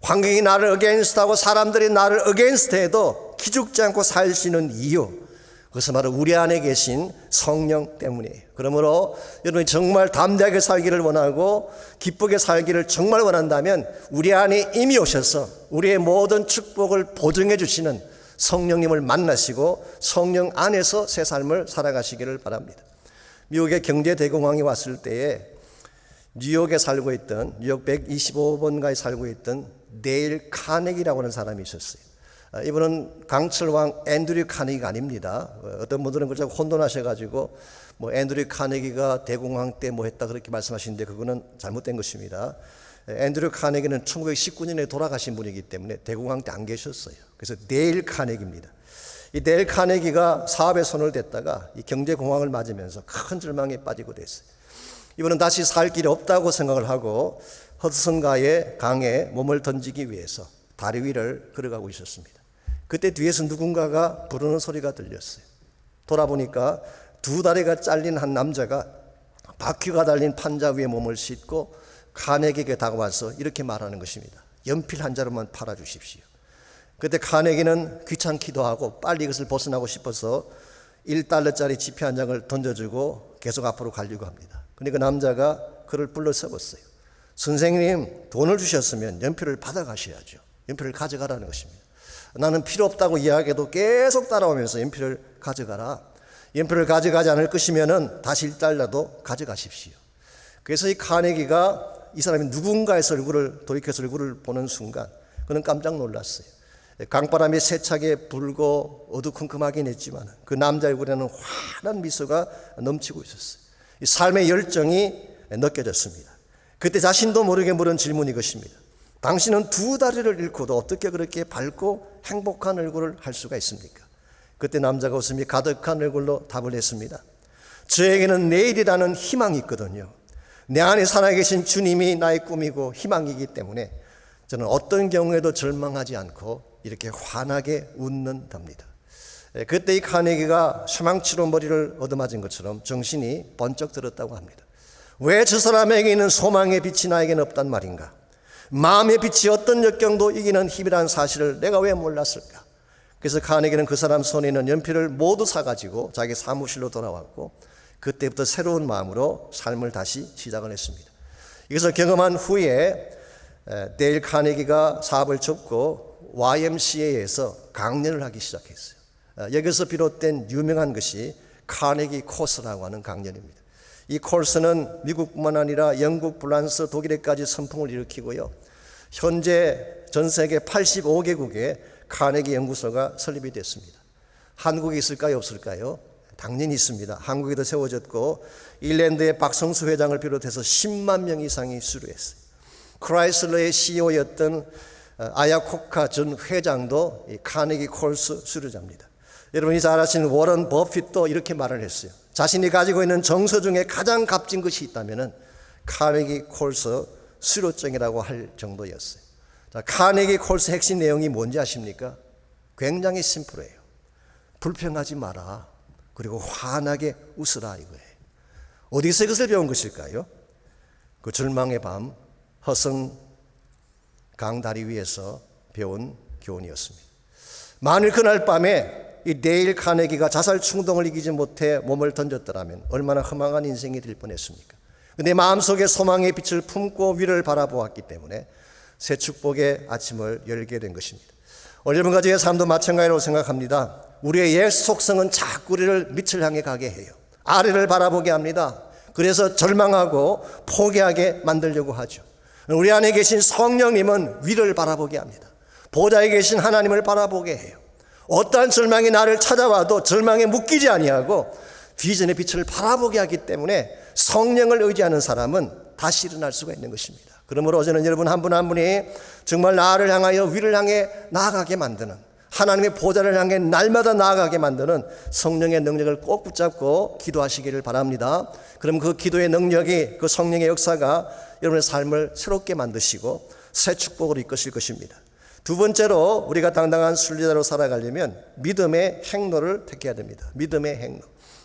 Speaker 1: 환경이 나를 어게인스트하고 사람들이 나를 어게인스트해도 기죽지 않고 살 수 있는 이유, 그것은 바로 우리 안에 계신 성령 때문이에요. 그러므로 여러분이 정말 담대하게 살기를 원하고 기쁘게 살기를 정말 원한다면 우리 안에 이미 오셔서 우리의 모든 축복을 보증해 주시는 성령님을 만나시고 성령 안에서 새 삶을 살아가시기를 바랍니다. 미국의 경제대공황이 왔을 때에 뉴욕에 살고 있던 뉴욕 125번가에 살고 있던 데일 카네기라고 하는 사람이 있었어요. 이분은 강철왕 앤드류 카네기가 아닙니다. 어떤 분들은 그저 혼돈하셔가지고 뭐 앤드류 카네기가 대공황 때 뭐 했다 그렇게 말씀하시는데 그거는 잘못된 것입니다. 앤드류 카네기는 1919년에 돌아가신 분이기 때문에 대공황 때 안 계셨어요. 그래서 데일 카네기입니다. 이 데일 카네기가 사업에 손을 댔다가 이 경제공황을 맞으면서 큰 절망에 빠지고 됐어요. 이분은 다시 살 길이 없다고 생각을 하고 허드슨가의 강에 몸을 던지기 위해서 다리 위를 걸어가고 있었습니다. 그때 뒤에서 누군가가 부르는 소리가 들렸어요. 돌아보니까 두 다리가 잘린 한 남자가 바퀴가 달린 판자 위에 몸을 싣고 카네기에게 다가와서 이렇게 말하는 것입니다. 연필 한 자루만 팔아주십시오. 그때 카네기는 귀찮기도 하고 빨리 이것을 벗어나고 싶어서 1달러짜리 지폐 한 장을 던져주고 계속 앞으로 가려고 합니다. 그런데 그 남자가 그를 불러 세웠어요. 선생님, 돈을 주셨으면 연필을 받아가셔야죠. 연필을 가져가라는 것입니다. 나는 필요 없다고 이야기해도 계속 따라오면서 연필을 가져가라. 연필을 가져가지 않을 것이면 다시 1달러도 가져가십시오. 그래서 이 카네기가 이 사람이 누군가에서 돌이켜서 얼굴을 보는 순간 그는 깜짝 놀랐어요. 강바람이 세차게 불고 어두컴컴하긴 했지만 그 남자 얼굴에는 환한 미소가 넘치고 있었어요. 이 삶의 열정이 느껴졌습니다. 그때 자신도 모르게 물은 질문이 이것입니다. 당신은 두 다리를 잃고도 어떻게 그렇게 밝고 행복한 얼굴을 할 수가 있습니까? 그때 남자가 웃음이 가득한 얼굴로 답을 했습니다. 저에게는 내일이라는 희망이 있거든요. 내 안에 살아계신 주님이 나의 꿈이고 희망이기 때문에 저는 어떤 경우에도 절망하지 않고 이렇게 환하게 웃는답니다. 그때 이 카네기가 쇠망치로 머리를 얻어맞은 것처럼 정신이 번쩍 들었다고 합니다. 왜 저 사람에게 있는 소망의 빛이 나에게는 없단 말인가? 마음의 빛이 어떤 역경도 이기는 힘이라는 사실을 내가 왜 몰랐을까? 그래서 카네기는 그 사람 손에 있는 연필을 모두 사가지고 자기 사무실로 돌아왔고 그때부터 새로운 마음으로 삶을 다시 시작을 했습니다. 이것을 경험한 후에 데일 카네기가 사업을 접고 YMCA에서 강연을 하기 시작했어요. 여기서 비롯된 유명한 것이 카네기 코스라고 하는 강연입니다. 이 코스는 미국뿐만 아니라 영국, 프랑스, 독일에까지 선풍을 일으키고요. 현재 전 세계 85개국에 카네기 연구소가 설립이 됐습니다. 한국에 있을까요, 없을까요? 당연히 있습니다. 한국에도 세워졌고 일랜드의 박성수 회장을 비롯해서 10만 명 이상이 수료했어요. 크라이슬러의 CEO였던 아야코카 전 회장도 이 카네기 코스 수료자입니다. 여러분이 잘 아시는 워런 버핏도 이렇게 말을 했어요. 자신이 가지고 있는 정서 중에 가장 값진 것이 있다면 카네기 코스 수료증이라고 할 정도였어요. 자, 카네기 코스 핵심 내용이 뭔지 아십니까? 굉장히 심플해요. 불평하지 마라. 그리고 환하게 웃으라 이거예요. 어디서 이것을 배운 것일까요? 그 절망의 밤 허성 강다리 위에서 배운 교훈이었습니다. 만일 그날 밤에 이 데일 카네기가 자살 충동을 이기지 못해 몸을 던졌더라면 얼마나 험악한 인생이 될 뻔했습니까? 근데 마음속에 소망의 빛을 품고 위를 바라보았기 때문에 새 축복의 아침을 열게 된 것입니다. 오늘 여러분과 저의 삶도 마찬가지라고 생각합니다. 우리의 옛 속성은 자꾸 우리를 밑을 향해 가게 해요. 아래를 바라보게 합니다. 그래서 절망하고 포기하게 만들려고 하죠. 우리 안에 계신 성령님은 위를 바라보게 합니다. 보좌에 계신 하나님을 바라보게 해요. 어떠한 절망이 나를 찾아와도 절망에 묶이지 아니하고 비전의 빛을 바라보게 하기 때문에 성령을 의지하는 사람은 다시 일어날 수가 있는 것입니다. 그러므로 저는 여러분 한 분 한 분이 정말 나를 향하여 위를 향해 나아가게 만드는 하나님의 보좌를 향해 날마다 나아가게 만드는 성령의 능력을 꼭 붙잡고 기도하시기를 바랍니다. 그럼 그 기도의 능력이 그 성령의 역사가 여러분의 삶을 새롭게 만드시고 새 축복으로 이끄실 것입니다. 두 번째로 우리가 당당한 순례자로 살아가려면 믿음의 행로를 택해야 됩니다. 믿음의 행로.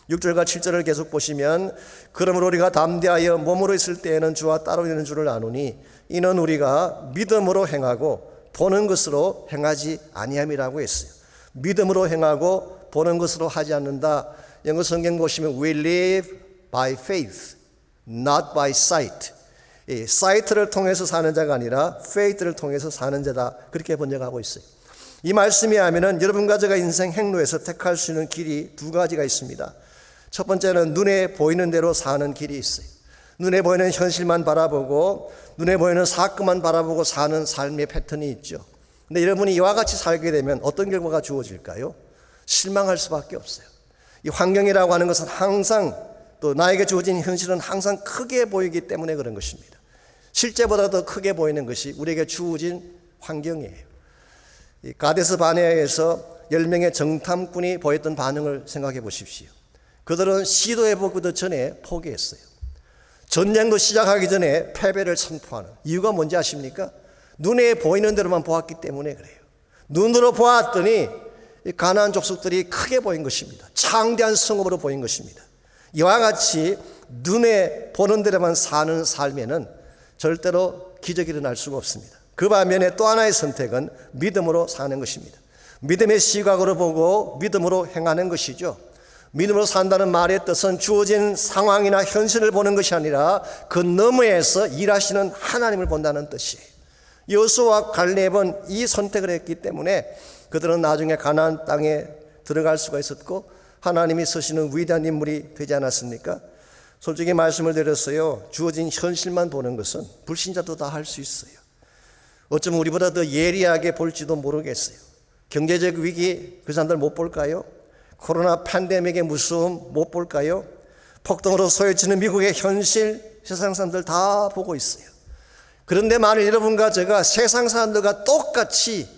Speaker 1: 6절과 7절을 계속 보시면 그러므로 우리가 담대하여 몸으로 있을 때에는 주와 따로 있는 줄을 아노니 이는 우리가 믿음으로 행하고 보는 것으로 행하지 아니함이라고 했어요. 믿음으로 행하고 보는 것으로 하지 않는다. 영어 성경 보시면 We live by faith, not by sight. 이 사이트를 통해서 사는 자가 아니라 faith를 통해서 사는 자다. 그렇게 번역하고 있어요. 이 말씀이 하면은 여러분과 제가 인생 행로에서 택할 수 있는 길이 두 가지가 있습니다. 첫 번째는 눈에 보이는 대로 사는 길이 있어요. 눈에 보이는 현실만 바라보고 눈에 보이는 사건만 바라보고 사는 삶의 패턴이 있죠. 근데 여러분이 이와 같이 살게 되면 어떤 결과가 주어질까요? 실망할 수밖에 없어요. 이 환경이라고 하는 것은 항상 또 나에게 주어진 현실은 항상 크게 보이기 때문에 그런 것입니다. 실제보다 더 크게 보이는 것이 우리에게 주어진 환경이에요. 이 가데스 바네아에서 10명의 정탐꾼이 보였던 반응을 생각해 보십시오. 그들은 시도해보기도 전에 포기했어요. 전쟁도 시작하기 전에 패배를 선포하는 이유가 뭔지 아십니까? 눈에 보이는 대로만 보았기 때문에 그래요. 눈으로 보았더니 가나안 족속들이 크게 보인 것입니다. 창대한 성읍으로 보인 것입니다. 이와 같이 눈에 보는 대로만 사는 삶에는 절대로 기적이 일어날 수가 없습니다. 그 반면에 또 하나의 선택은 믿음으로 사는 것입니다. 믿음의 시각으로 보고 믿음으로 행하는 것이죠. 믿음으로 산다는 말의 뜻은 주어진 상황이나 현실을 보는 것이 아니라 그 너머에서 일하시는 하나님을 본다는 뜻이에요. 여호수아와 갈렙은 이 선택을 했기 때문에 그들은 나중에 가나안 땅에 들어갈 수가 있었고 하나님이 쓰시는 위대한 인물이 되지 않았습니까? 솔직히 말씀을 드렸어요. 주어진 현실만 보는 것은 불신자도 다 할 수 있어요. 어쩌면 우리보다 더 예리하게 볼지도 모르겠어요. 경제적 위기 그 사람들 못 볼까요? 코로나 팬데믹의 무서움 못 볼까요? 폭동으로 소외치는 미국의 현실 세상 사람들 다 보고 있어요. 그런데 만일 여러분과 제가 세상 사람들과 똑같이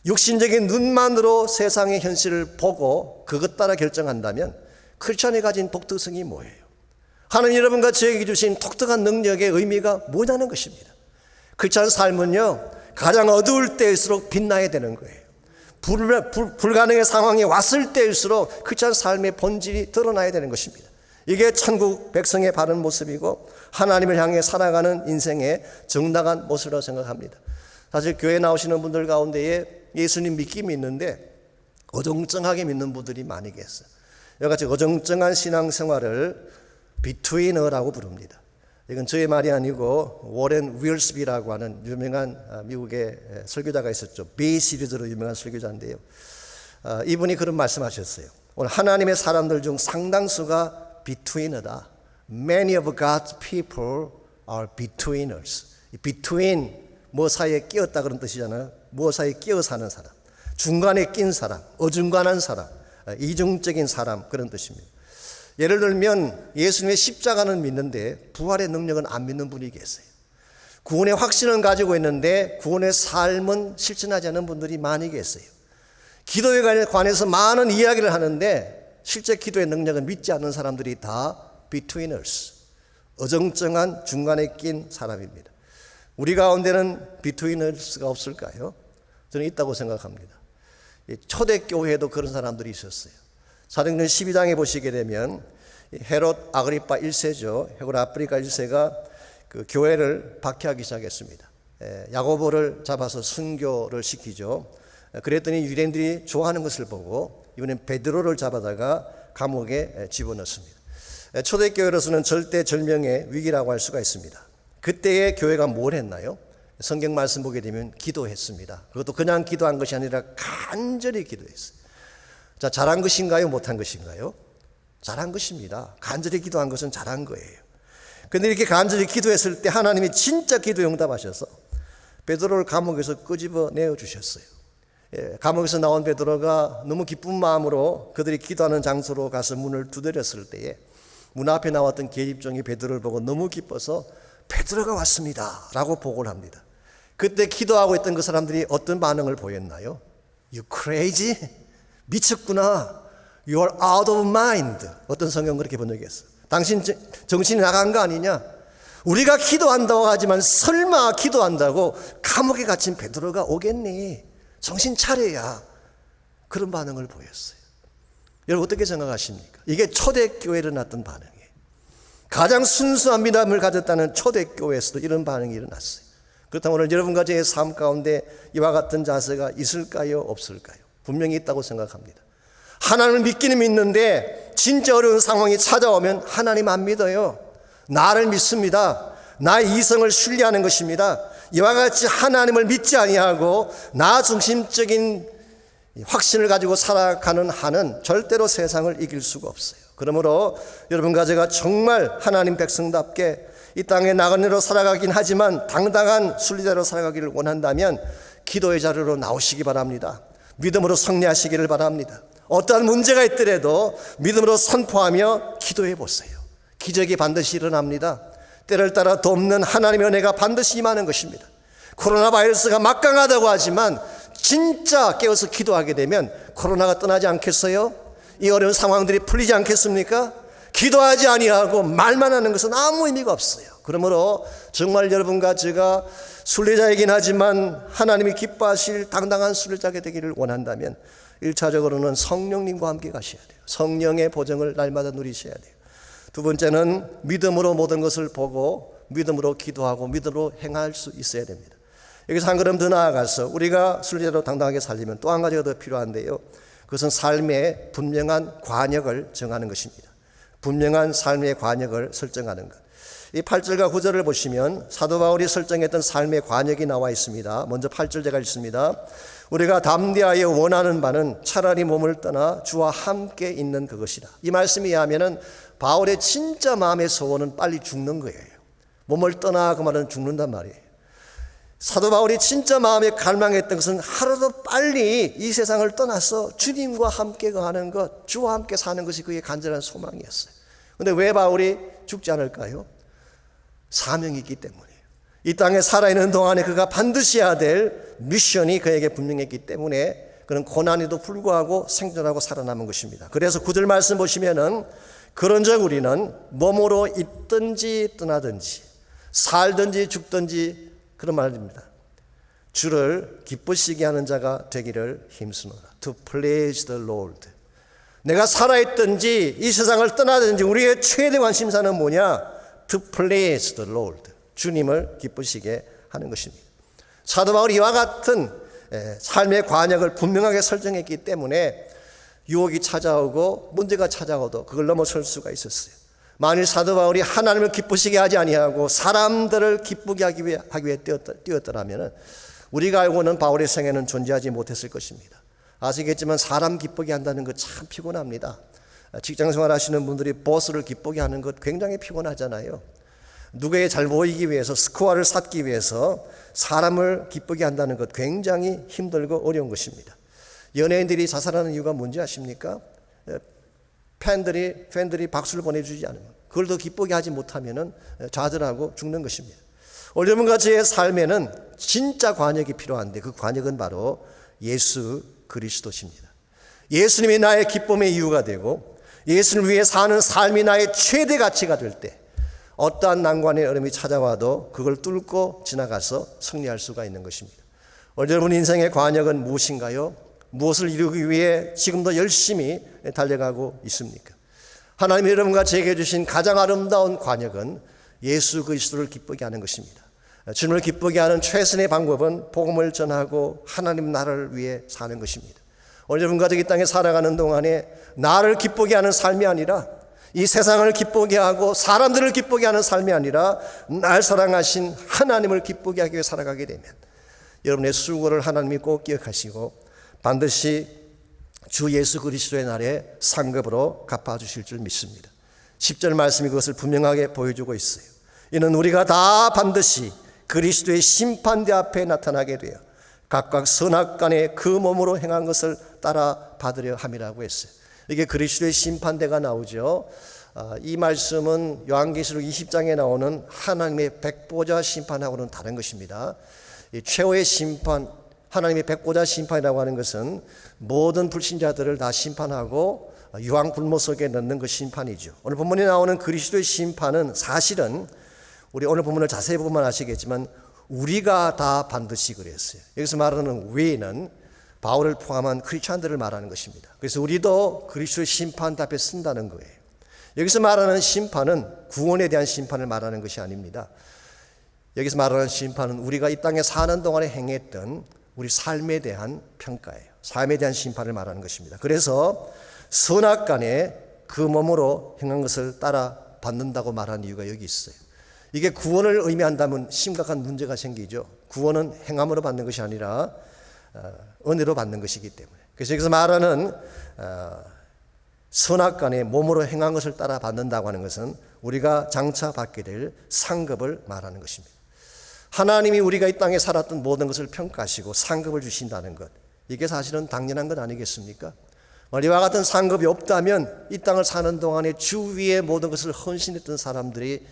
Speaker 1: 육신적인 눈만으로 세상의 현실을 보고 그것 따라 결정한다면 크리스천이 가진 독특성이 뭐예요? 하나님 여러분과 저에게 주신 독특한 능력의 의미가 뭐냐는 것입니다. 크리스천 삶은요, 가장 어두울 때일수록 빛나야 되는 거예요. 불가능의 상황이 왔을 때일수록 크리스천 삶의 본질이 드러나야 되는 것입니다. 이게 천국 백성의 바른 모습이고 하나님을 향해 살아가는 인생의 정당한 모습이라고 생각합니다. 사실 교회 나오시는 분들 가운데에 예수님 믿김이 있는데 어정쩡하게 믿는 분들이 많이 계세요. 여기 같이 어정쩡한 신앙생활을 비트위너라고 부릅니다. 이건 저의 말이 아니고 워렌 윌스비라고 하는 유명한 미국의 설교자가 있었죠. B 시리즈로 유명한 설교자인데요. 이분이 그런 말씀하셨어요. 오늘 하나님의 사람들 중 상당수가 비트위너다. Many of God's people are betweeners. between 뭐 사이에 끼었다 그런 뜻이잖아요. 뭐 사이에 끼어 사는 사람, 중간에 낀 사람, 어중간한 사람, 이중적인 사람 그런 뜻입니다. 예를 들면 예수님의 십자가는 믿는데 부활의 능력은 안 믿는 분이 계세요. 구원의 확신은 가지고 있는데 구원의 삶은 실천하지 않는 분들이 많이 계세요. 기도에 관해서 많은 이야기를 하는데 실제 기도의 능력은 믿지 않는 사람들이 다 betweeners, 어정쩡한 중간에 낀 사람입니다. 우리 가운데는 betweeners가 없을까요? 저는 있다고 생각합니다. 초대교회에도 그런 사람들이 있었어요. 사도행전 12장에 보시게 되면 헤롯 아그리파 1세죠. 헤롯 아프리카 1세가 그 교회를 박해하기 시작했습니다. 야고보를 잡아서 순교를 시키죠. 그랬더니 유대인들이 좋아하는 것을 보고 이번엔 베드로를 잡아다가 감옥에 집어넣습니다. 초대교회로서는 절대절명의 위기라고 할 수가 있습니다. 그때의 교회가 뭘 했나요? 성경 말씀 보게 되면 기도했습니다. 그것도 그냥 기도한 것이 아니라 간절히 기도했어요. 자, 잘한 것인가요? 못한 것인가요? 잘한 것입니다. 간절히 기도한 것은 잘한 거예요. 그런데 이렇게 간절히 기도했을 때 하나님이 진짜 기도에 응답하셔서 베드로를 감옥에서 끄집어 내어 주셨어요. 감옥에서 나온 베드로가 너무 기쁜 마음으로 그들이 기도하는 장소로 가서 문을 두드렸을 때에 문 앞에 나왔던 계집종이 베드로를 보고 너무 기뻐서 베드로가 왔습니다 라고 보고를 합니다. 그때 기도하고 있던 그 사람들이 어떤 반응을 보였나요? You crazy? 미쳤구나. You are out of mind. 어떤 성경은 그렇게 번역했어. 당신 정신이 나간 거 아니냐? 우리가 기도한다고 하지만 설마 기도한다고 감옥에 갇힌 베드로가 오겠니? 정신 차려야. 그런 반응을 보였어요. 여러분 어떻게 생각하십니까? 이게 초대교회에 일어났던 반응이에요. 가장 순수한 믿음을 가졌다는 초대교회에서도 이런 반응이 일어났어요. 그렇다면 오늘 여러분과 저의 삶 가운데 이와 같은 자세가 있을까요? 없을까요? 분명히 있다고 생각합니다. 하나님을 믿기는 믿는데 진짜 어려운 상황이 찾아오면 하나님 안 믿어요. 나를 믿습니다. 나의 이성을 신뢰하는 것입니다. 이와 같이 하나님을 믿지 아니하고 나 중심적인 확신을 가지고 살아가는 한은 절대로 세상을 이길 수가 없어요. 그러므로 여러분과 제가 정말 하나님 백성답게 이 땅에 나그네로 살아가긴 하지만 당당한 순리자로 살아가기를 원한다면 기도의 자리로 나오시기 바랍니다. 믿음으로 승리하시기를 바랍니다. 어떠한 문제가 있더라도 믿음으로 선포하며 기도해 보세요. 기적이 반드시 일어납니다. 때를 따라 돕는 하나님의 은혜가 반드시 임하는 것입니다. 코로나 바이러스가 막강하다고 하지만 진짜 깨어서 기도하게 되면 코로나가 떠나지 않겠어요? 이 어려운 상황들이 풀리지 않겠습니까? 기도하지 아니하고 말만 하는 것은 아무 의미가 없어요. 그러므로 정말 여러분과 제가 순례자이긴 하지만 하나님이 기뻐하실 당당한 순례자가 되기를 원한다면 1차적으로는 성령님과 함께 가셔야 돼요. 성령의 보정을 날마다 누리셔야 돼요. 두 번째는 믿음으로 모든 것을 보고 믿음으로 기도하고 믿음으로 행할 수 있어야 됩니다. 여기서 한 걸음 더 나아가서 우리가 순례자로 당당하게 살려면 또 한 가지가 더 필요한데요. 그것은 삶의 분명한 관역을 정하는 것입니다. 분명한 삶의 관역을 설정하는 것. 이 8절과 9절을 보시면 사도 바울이 설정했던 삶의 관역이 나와 있습니다. 먼저 8절 제가 읽습니다. 우리가 담대하여 원하는 바는 차라리 몸을 떠나 주와 함께 있는 그것이다. 이 말씀에 의하면 바울의 진짜 마음의 소원은 빨리 죽는 거예요. 몸을 떠나 그 말은 죽는단 말이에요. 사도 바울이 진짜 마음에 갈망했던 것은 하루도 빨리 이 세상을 떠나서 주님과 함께 거하는 것, 주와 함께 사는 것이 그의 간절한 소망이었어요. 그런데 왜 바울이 죽지 않을까요? 사명이 있기 때문이에요. 이 땅에 살아있는 동안에 그가 반드시 해야 될 미션이 그에게 분명했기 때문에 그는 고난에도 불구하고 생존하고 살아남은 것입니다. 그래서 9절 말씀 보시면은 그런즉 우리는 몸으로 있든지 떠나든지 살든지 죽든지 그런 말입니다. 주를 기쁘시게 하는 자가 되기를 힘쓰노라. To please the Lord. 내가 살아있든지 이 세상을 떠나든지 우리의 최대 관심사는 뭐냐? To please the Lord. 주님을 기쁘시게 하는 것입니다. 사도 바울이 이와 같은 삶의 관역을 분명하게 설정했기 때문에 유혹이 찾아오고 문제가 찾아오도 그걸 넘어설 수가 있었어요. 만일 사도 바울이 하나님을 기쁘시게 하지 아니하고 사람들을 기쁘게 하기 위해 뛰었더라면 우리가 알고 있는 바울의 생애는 존재하지 못했을 것입니다. 아시겠지만 사람 기쁘게 한다는 것 참 피곤합니다. 직장생활 하시는 분들이 보스를 기쁘게 하는 것 굉장히 피곤하잖아요. 누구에게 잘 보이기 위해서 스코어를 쌓기 위해서 사람을 기쁘게 한다는 것 굉장히 힘들고 어려운 것입니다. 연예인들이 자살하는 이유가 뭔지 아십니까? 팬들이 박수를 보내주지 않으면, 그걸 더 기쁘게 하지 못하면 좌절하고 죽는 것입니다. 여러분과 저의 삶에는 진짜 관역이 필요한데 그 관역은 바로 예수 그리스도십니다. 예수님이 나의 기쁨의 이유가 되고 예수를 위해 사는 삶이 나의 최대 가치가 될 때 어떠한 난관의 어려움이 찾아와도 그걸 뚫고 지나가서 승리할 수가 있는 것입니다. 여러분 인생의 관역은 무엇인가요? 무엇을 이루기 위해 지금도 열심히 달려가고 있습니까? 하나님이 여러분과 제게 주신 가장 아름다운 관역은 예수 그리스도를 기쁘게 하는 것입니다. 주님을 기쁘게 하는 최선의 방법은 복음을 전하고 하나님 나라를 위해 사는 것입니다. 여러분과 이 땅에 살아가는 동안에 나를 기쁘게 하는 삶이 아니라 이 세상을 기쁘게 하고 사람들을 기쁘게 하는 삶이 아니라 날 사랑하신 하나님을 기쁘게 하기 위해 살아가게 되면 여러분의 수고를 하나님이 꼭 기억하시고 반드시 주 예수 그리스도의 날에 상급으로 갚아주실 줄 믿습니다. 10절 말씀이 그것을 분명하게 보여주고 있어요. 이는 우리가 다 반드시 그리스도의 심판대 앞에 나타나게 되어 각각 선악간에 그 몸으로 행한 것을 따라 받으려 함이라고 했어요. 이게 그리스도의 심판대가 나오죠. 이 말씀은 요한계시록 20장에 나오는 하나님의 백보자 심판하고는 다른 것입니다. 이 최후의 심판, 하나님의 백보자 심판이라고 하는 것은 모든 불신자들을 다 심판하고 유황 불모 속에 넣는 그 심판이죠. 오늘 본문에 나오는 그리스도의 심판은 사실은 우리 오늘 본문을 자세히 보면 아시겠지만 우리가 다 반드시 그랬어요. 여기서 말하는 we는 바울을 포함한 크리스찬들을 말하는 것입니다. 그래서 우리도 그리스도의 심판 앞에 쓴다는 거예요. 여기서 말하는 심판은 구원에 대한 심판을 말하는 것이 아닙니다. 여기서 말하는 심판은 우리가 이 땅에 사는 동안에 행했던 우리 삶에 대한 평가예요. 삶에 대한 심판을 말하는 것입니다. 그래서 선악간에 그 몸으로 행한 것을 따라 받는다고 말하는 이유가 여기 있어요. 이게 구원을 의미한다면 심각한 문제가 생기죠. 구원은 행함으로 받는 것이 아니라 은혜로 받는 것이기 때문에. 그래서 여기서 말하는 선악간에 몸으로 행한 것을 따라 받는다고 하는 것은 우리가 장차 받게 될 상급을 말하는 것입니다. 하나님이 우리가 이 땅에 살았던 모든 것을 평가하시고 상급을 주신다는 것, 이게 사실은 당연한 것 아니겠습니까? 이와 같은 상급이 없다면 이 땅을 사는 동안에 주 위에 모든 것을 헌신했던 사람들이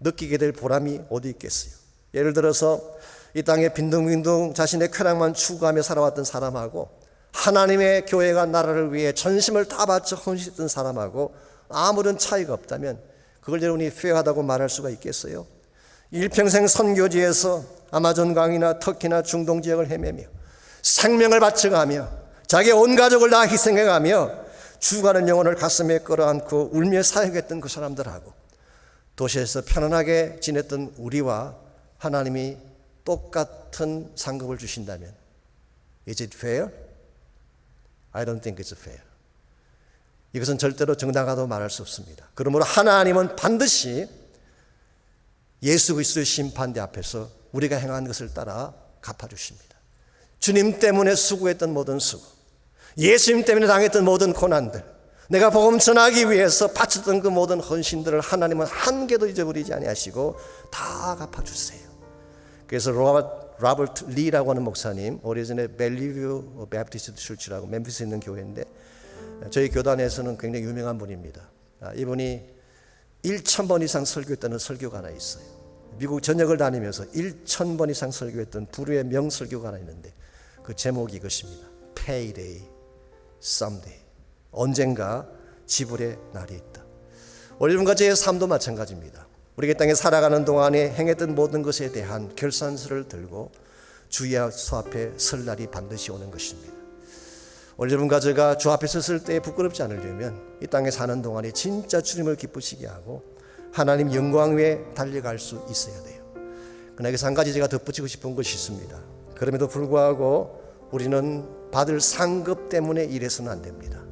Speaker 1: 느끼게 될 보람이 어디 있겠어요? 예를 들어서 이 땅에 빈둥빈둥 자신의 쾌락만 추구하며 살아왔던 사람하고 하나님의 교회가 나라를 위해 전심을 다 바쳐 헌신했던 사람하고 아무런 차이가 없다면 그걸 여러분이 페어하다고 말할 수가 있겠어요? 일평생 선교지에서 아마존 강이나 터키나 중동 지역을 헤매며 생명을 바쳐가며 자기의 온 가족을 다 희생해가며 죽어가는 영혼을 가슴에 끌어안고 울며 사역했던 그 사람들하고 도시에서 편안하게 지냈던 우리와 하나님이 똑같은 상급을 주신다면 Is it fair? I don't think it's fair. 이것은 절대로 정당하다고 말할 수 없습니다. 그러므로 하나님은 반드시 예수 그리스도의 심판대 앞에서 우리가 행한 것을 따라 갚아주십니다. 주님 때문에 수고했던 모든 수고, 예수님 때문에 당했던 모든 고난들, 내가 복음 전하기 위해서 바쳤던 그 모든 헌신들을 하나님은 한 개도 잊어버리지 아니하시고 다 갚아주세요. 그래서 로버트 리라고 하는 목사님, 오래전에 벨리뷰 베프티스트 철치라고 멤피스에 있는 교회인데 저희 교단에서는 굉장히 유명한 분입니다. 이분이 1,000번 이상 설교했다는 설교가 하나 있어요. 미국 전역을 다니면서 1,000번 이상 설교했던 불후의 명설교가 하나 있는데 그 제목이 이것입니다. Payday, someday. 언젠가 지불의 날이 있다. 여러분과 제 삶도 마찬가지입니다. 우리가 땅에 살아가는 동안에 행했던 모든 것에 대한 결산서를 들고 주 예수 앞에 설 날이 반드시 오는 것입니다. 여러분과 제가 주 앞에 섰을 때 부끄럽지 않으려면 이 땅에 사는 동안에 진짜 주님을 기쁘시게 하고 하나님 영광 위에 달려갈 수 있어야 돼요. 그러나 여기서 한 가지 제가 덧붙이고 싶은 것이 있습니다. 그럼에도 불구하고 우리는 받을 상급 때문에 일해서는 안 됩니다.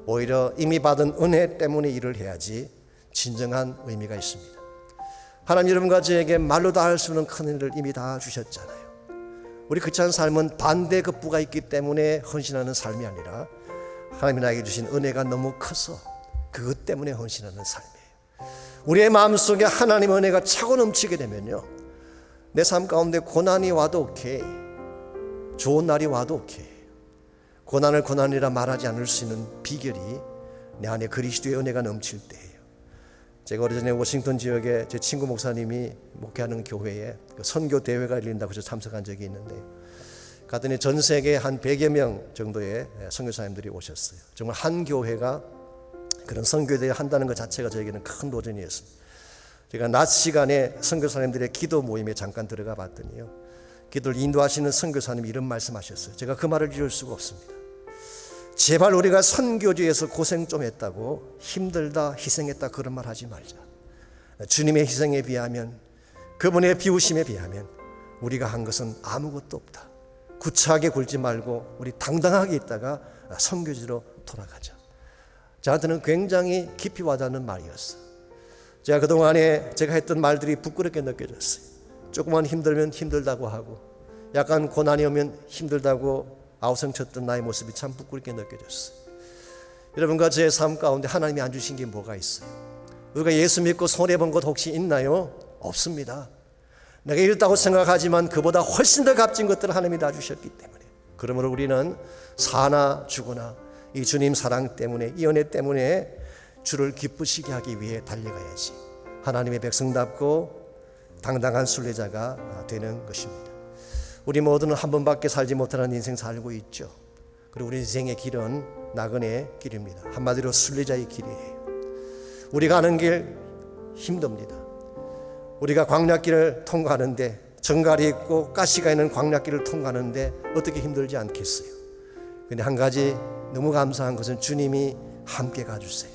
Speaker 1: 오히려 이미 받은 은혜 때문에 일을 해야지 진정한 의미가 있습니다. 하나님 여러분과 저에게 말로 다 할 수 없는 큰 은혜를 이미 다 주셨잖아요. 우리 크리스찬 삶은 반대급부가 있기 때문에 헌신하는 삶이 아니라 하나님이 나에게 주신 은혜가 너무 커서 그것 때문에 헌신하는 삶이에요. 우리의 마음속에 하나님의 은혜가 차고 넘치게 되면요, 내 삶 가운데 고난이 와도 오케이, 좋은 날이 와도 오케이, 고난을 고난이라 말하지 않을 수 있는 비결이 내 안에 그리스도의 은혜가 넘칠 때예요. 제가 오래전에 워싱턴 지역에 제 친구 목사님이 목회하는 교회에 선교 대회가 열린다고 해서 참석한 적이 있는데 갔더니 전 세계 한 100여 명 정도의 선교사님들이 오셨어요. 정말 한 교회가 그런 선교대회 한다는 것 자체가 저에게는 큰 도전이었습니다. 제가 낮 시간에 선교사님들의 기도 모임에 잠깐 들어가 봤더니요, 기도를 인도하시는 선교사님이 이런 말씀하셨어요. 제가 그 말을 잊을 수가 없습니다. 제발 우리가 선교지에서 고생 좀 했다고 힘들다 희생했다 그런 말 하지 말자. 주님의 희생에 비하면, 그분의 비우심에 비하면 우리가 한 것은 아무것도 없다. 구차하게 굴지 말고 우리 당당하게 있다가 선교지로 돌아가자. 저한테는 굉장히 깊이 와닿는 말이었어요. 제가 그동안에 제가 했던 말들이 부끄럽게 느껴졌어요. 조금만 힘들면 힘들다고 하고, 약간 고난이 오면 힘들다고 아우성쳤던 나의 모습이 참 부끄럽게 느껴졌어요. 여러분과 제 삶 가운데 하나님이 안 주신 게 뭐가 있어요? 우리가 예수 믿고 손해본 것 혹시 있나요? 없습니다. 내가 이렇다고 생각하지만 그보다 훨씬 더 값진 것들을 하나님이 다 주셨기 때문에, 그러므로 우리는 사나 죽으나 이 주님 사랑 때문에, 이 은혜 때문에 주를 기쁘시게 하기 위해 달려가야지 하나님의 백성답고 당당한 순례자가 되는 것입니다. 우리 모두는 한 번밖에 살지 못하는 인생 살고 있죠. 그리고 우리 인생의 길은 나그네의 길입니다. 한마디로 순례자의 길이에요. 우리가 가는 길 힘듭니다. 우리가 광야길을 통과하는데, 정갈이 있고 가시가 있는 광야길을 통과하는데 어떻게 힘들지 않겠어요? 근데 한 가지 너무 감사한 것은 주님이 함께 가주세요.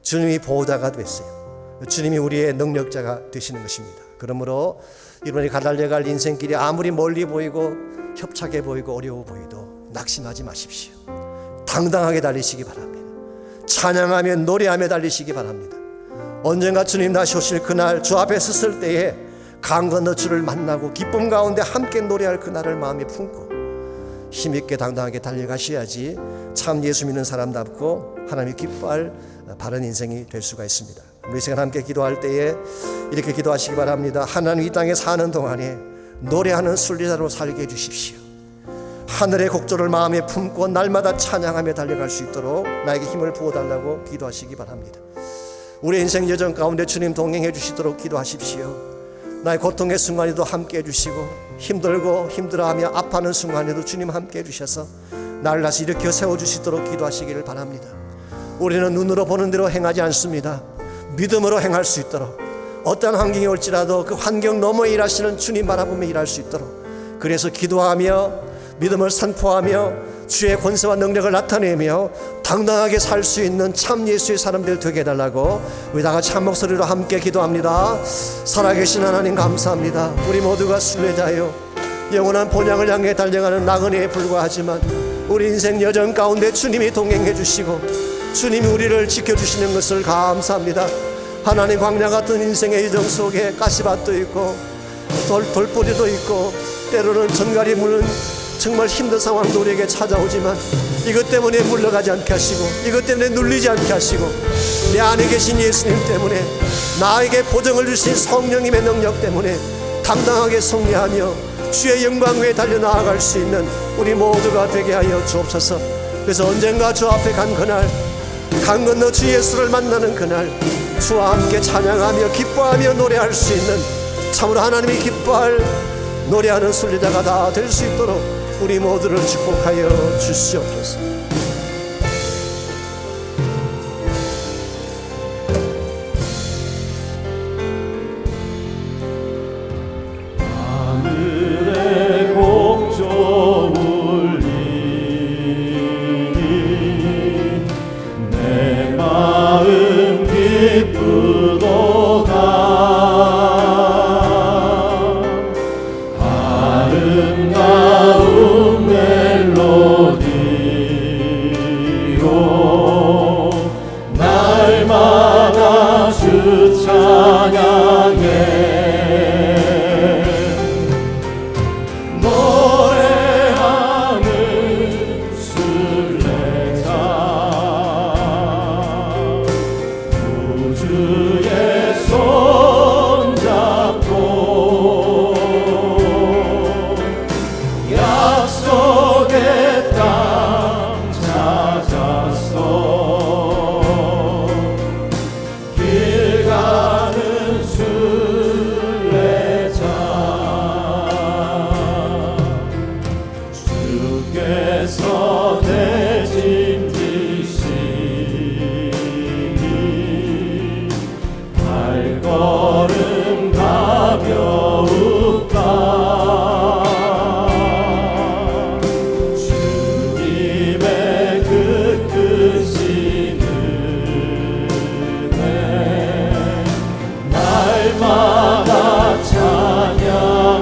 Speaker 1: 주님이 보호자가 됐어요. 주님이 우리의 능력자가 되시는 것입니다. 그러므로 이번에 달려갈 인생길이 아무리 멀리 보이고 협착해 보이고 어려워 보이도 낙심하지 마십시오. 당당하게 달리시기 바랍니다. 찬양하며 노래하며 달리시기 바랍니다. 언젠가 주님 다시 오실 그날, 주 앞에 섰을 때에 강 건너 주를 만나고 기쁨 가운데 함께 노래할 그날을 마음에 품고 힘있게 당당하게 달려가셔야지 참 예수 믿는 사람답고 하나님이 기뻐할 바른 인생이 될 수가 있습니다. 우리 시간 함께 기도할 때에 이렇게 기도하시기 바랍니다. 하나님, 이 땅에 사는 동안에 노래하는 순례자로 살게 해주십시오. 하늘의 곡조를 마음에 품고 날마다 찬양하며 달려갈 수 있도록 나에게 힘을 부어달라고 기도하시기 바랍니다. 우리 인생 여정 가운데 주님 동행해 주시도록 기도하십시오. 나의 고통의 순간에도 함께 해주시고, 힘들고 힘들어하며 아파하는 순간에도 주님 함께 해주셔서 나를 다시 일으켜 세워주시도록 기도하시기를 바랍니다. 우리는 눈으로 보는 대로 행하지 않습니다. 믿음으로 행할 수 있도록, 어떤 환경이 올지라도 그 환경 너머에 일하시는 주님 바라보며 일할 수 있도록, 그래서 기도하며 믿음을 선포하며 주의 권세와 능력을 나타내며 당당하게 살 수 있는 참 예수의 사람들 되게 해달라고 우리 다 같이 한 목소리로 함께 기도합니다. 살아계신 하나님 감사합니다. 우리 모두가 순례자요, 영원한 본향을 향해 달려가는 나그네에 불과하지만 우리 인생 여정 가운데 주님이 동행해 주시고 주님이 우리를 지켜주시는 것을 감사합니다. 하나님, 광야 같은 인생의 여정 속에 가시밭도 있고 돌뿌리도 있고 때로는 전갈이 무는 정말 힘든 상황도 우리에게 찾아오지만 이것 때문에 물러가지 않게 하시고 이것 때문에 눌리지 않게 하시고 내 안에 계신 예수님 때문에 나에게 보정을 주신 성령님의 능력 때문에 당당하게 승리하며 주의 영광 위에 달려나아갈 수 있는 우리 모두가 되게 하여 주옵소서. 그래서 언젠가 주 앞에 간 그날, 강 건너 주 예수를 만나는 그날, 주와 함께 찬양하며 기뻐하며 노래할 수 있는 참으로 하나님이 기뻐할 노래하는 순례자가 다 될 수 있도록 우리 모두를 축복하여 주시옵소서.
Speaker 4: 하늘의 곡조 울리니 내 마음 기쁘도다. 아름다운 멜로디로 날마다 주 찬양해 주께서 대짐 지시니 발걸음 가벼울까. 주님의 그 크신 은혜 날마다 찬양하리.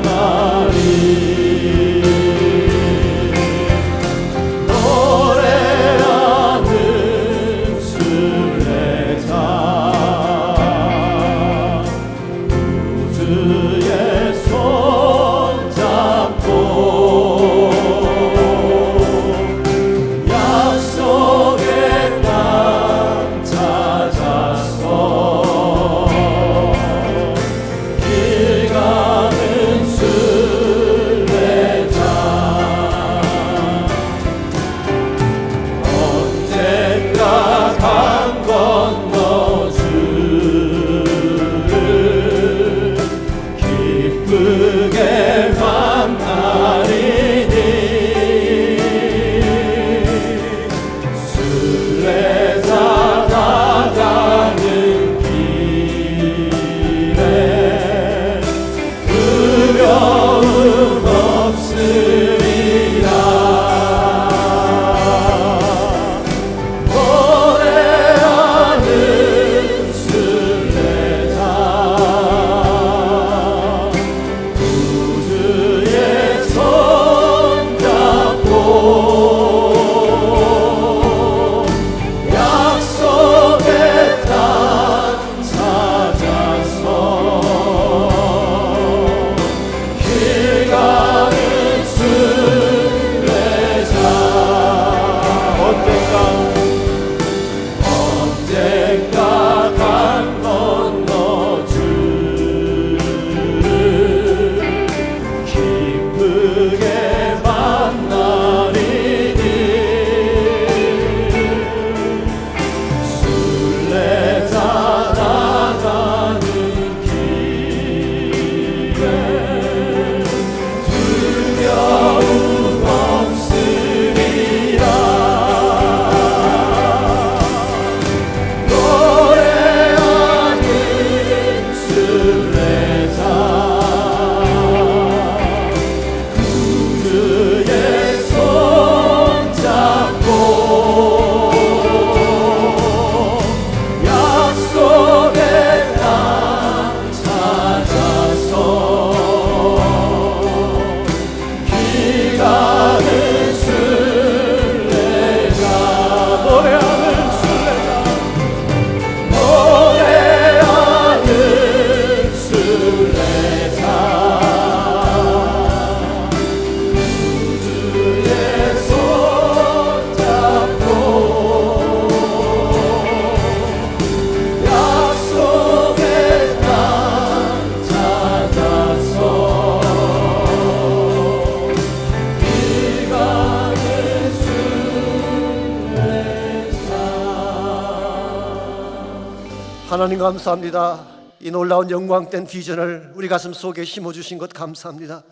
Speaker 1: 하나님 감사합니다. 이 놀라운 영광된 비전을 우리 가슴 속에 심어주신 것 감사합니다.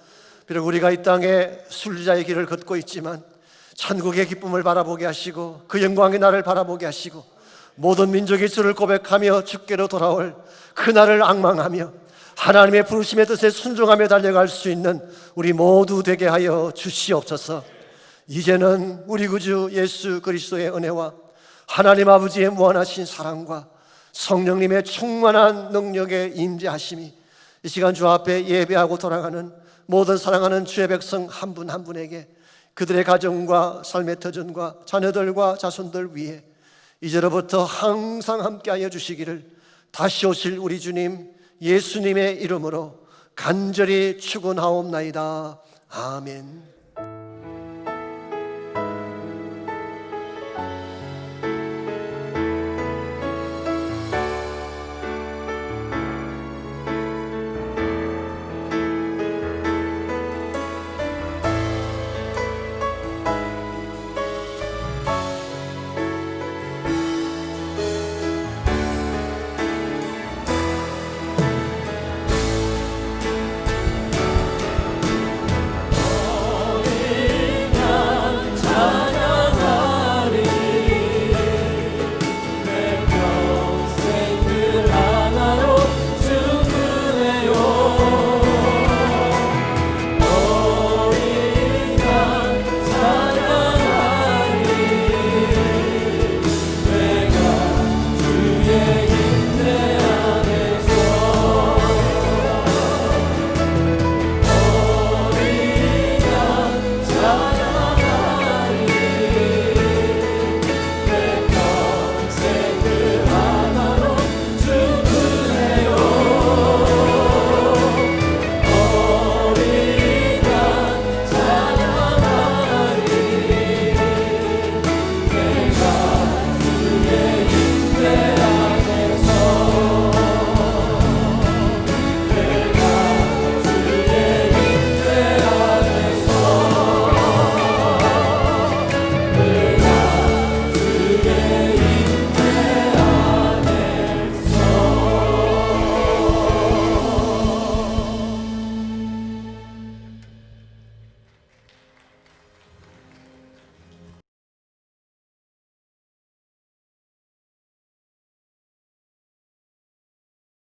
Speaker 1: 비록 우리가 이 땅에 순리자의 길을 걷고 있지만 천국의 기쁨을 바라보게 하시고 그 영광의 날을 바라보게 하시고 모든 민족이 주를 고백하며 주께로 돌아올 그 날을 앙망하며 하나님의 부르심의 뜻에 순종하며 달려갈 수 있는 우리 모두 되게 하여 주시옵소서. 이제는 우리 구주 예수 그리스도의 은혜와 하나님 아버지의 무한하신 사랑과 성령님의 충만한 능력의 임재하심이 이 시간 주 앞에 예배하고 돌아가는 모든 사랑하는 주의 백성 한 분 한 분에게 그들의 가정과 삶의 터전과 자녀들과 자손들 위해 이제로부터 항상 함께하여 주시기를 다시 오실 우리 주님 예수님의 이름으로 간절히 축원하옵나이다. 아멘.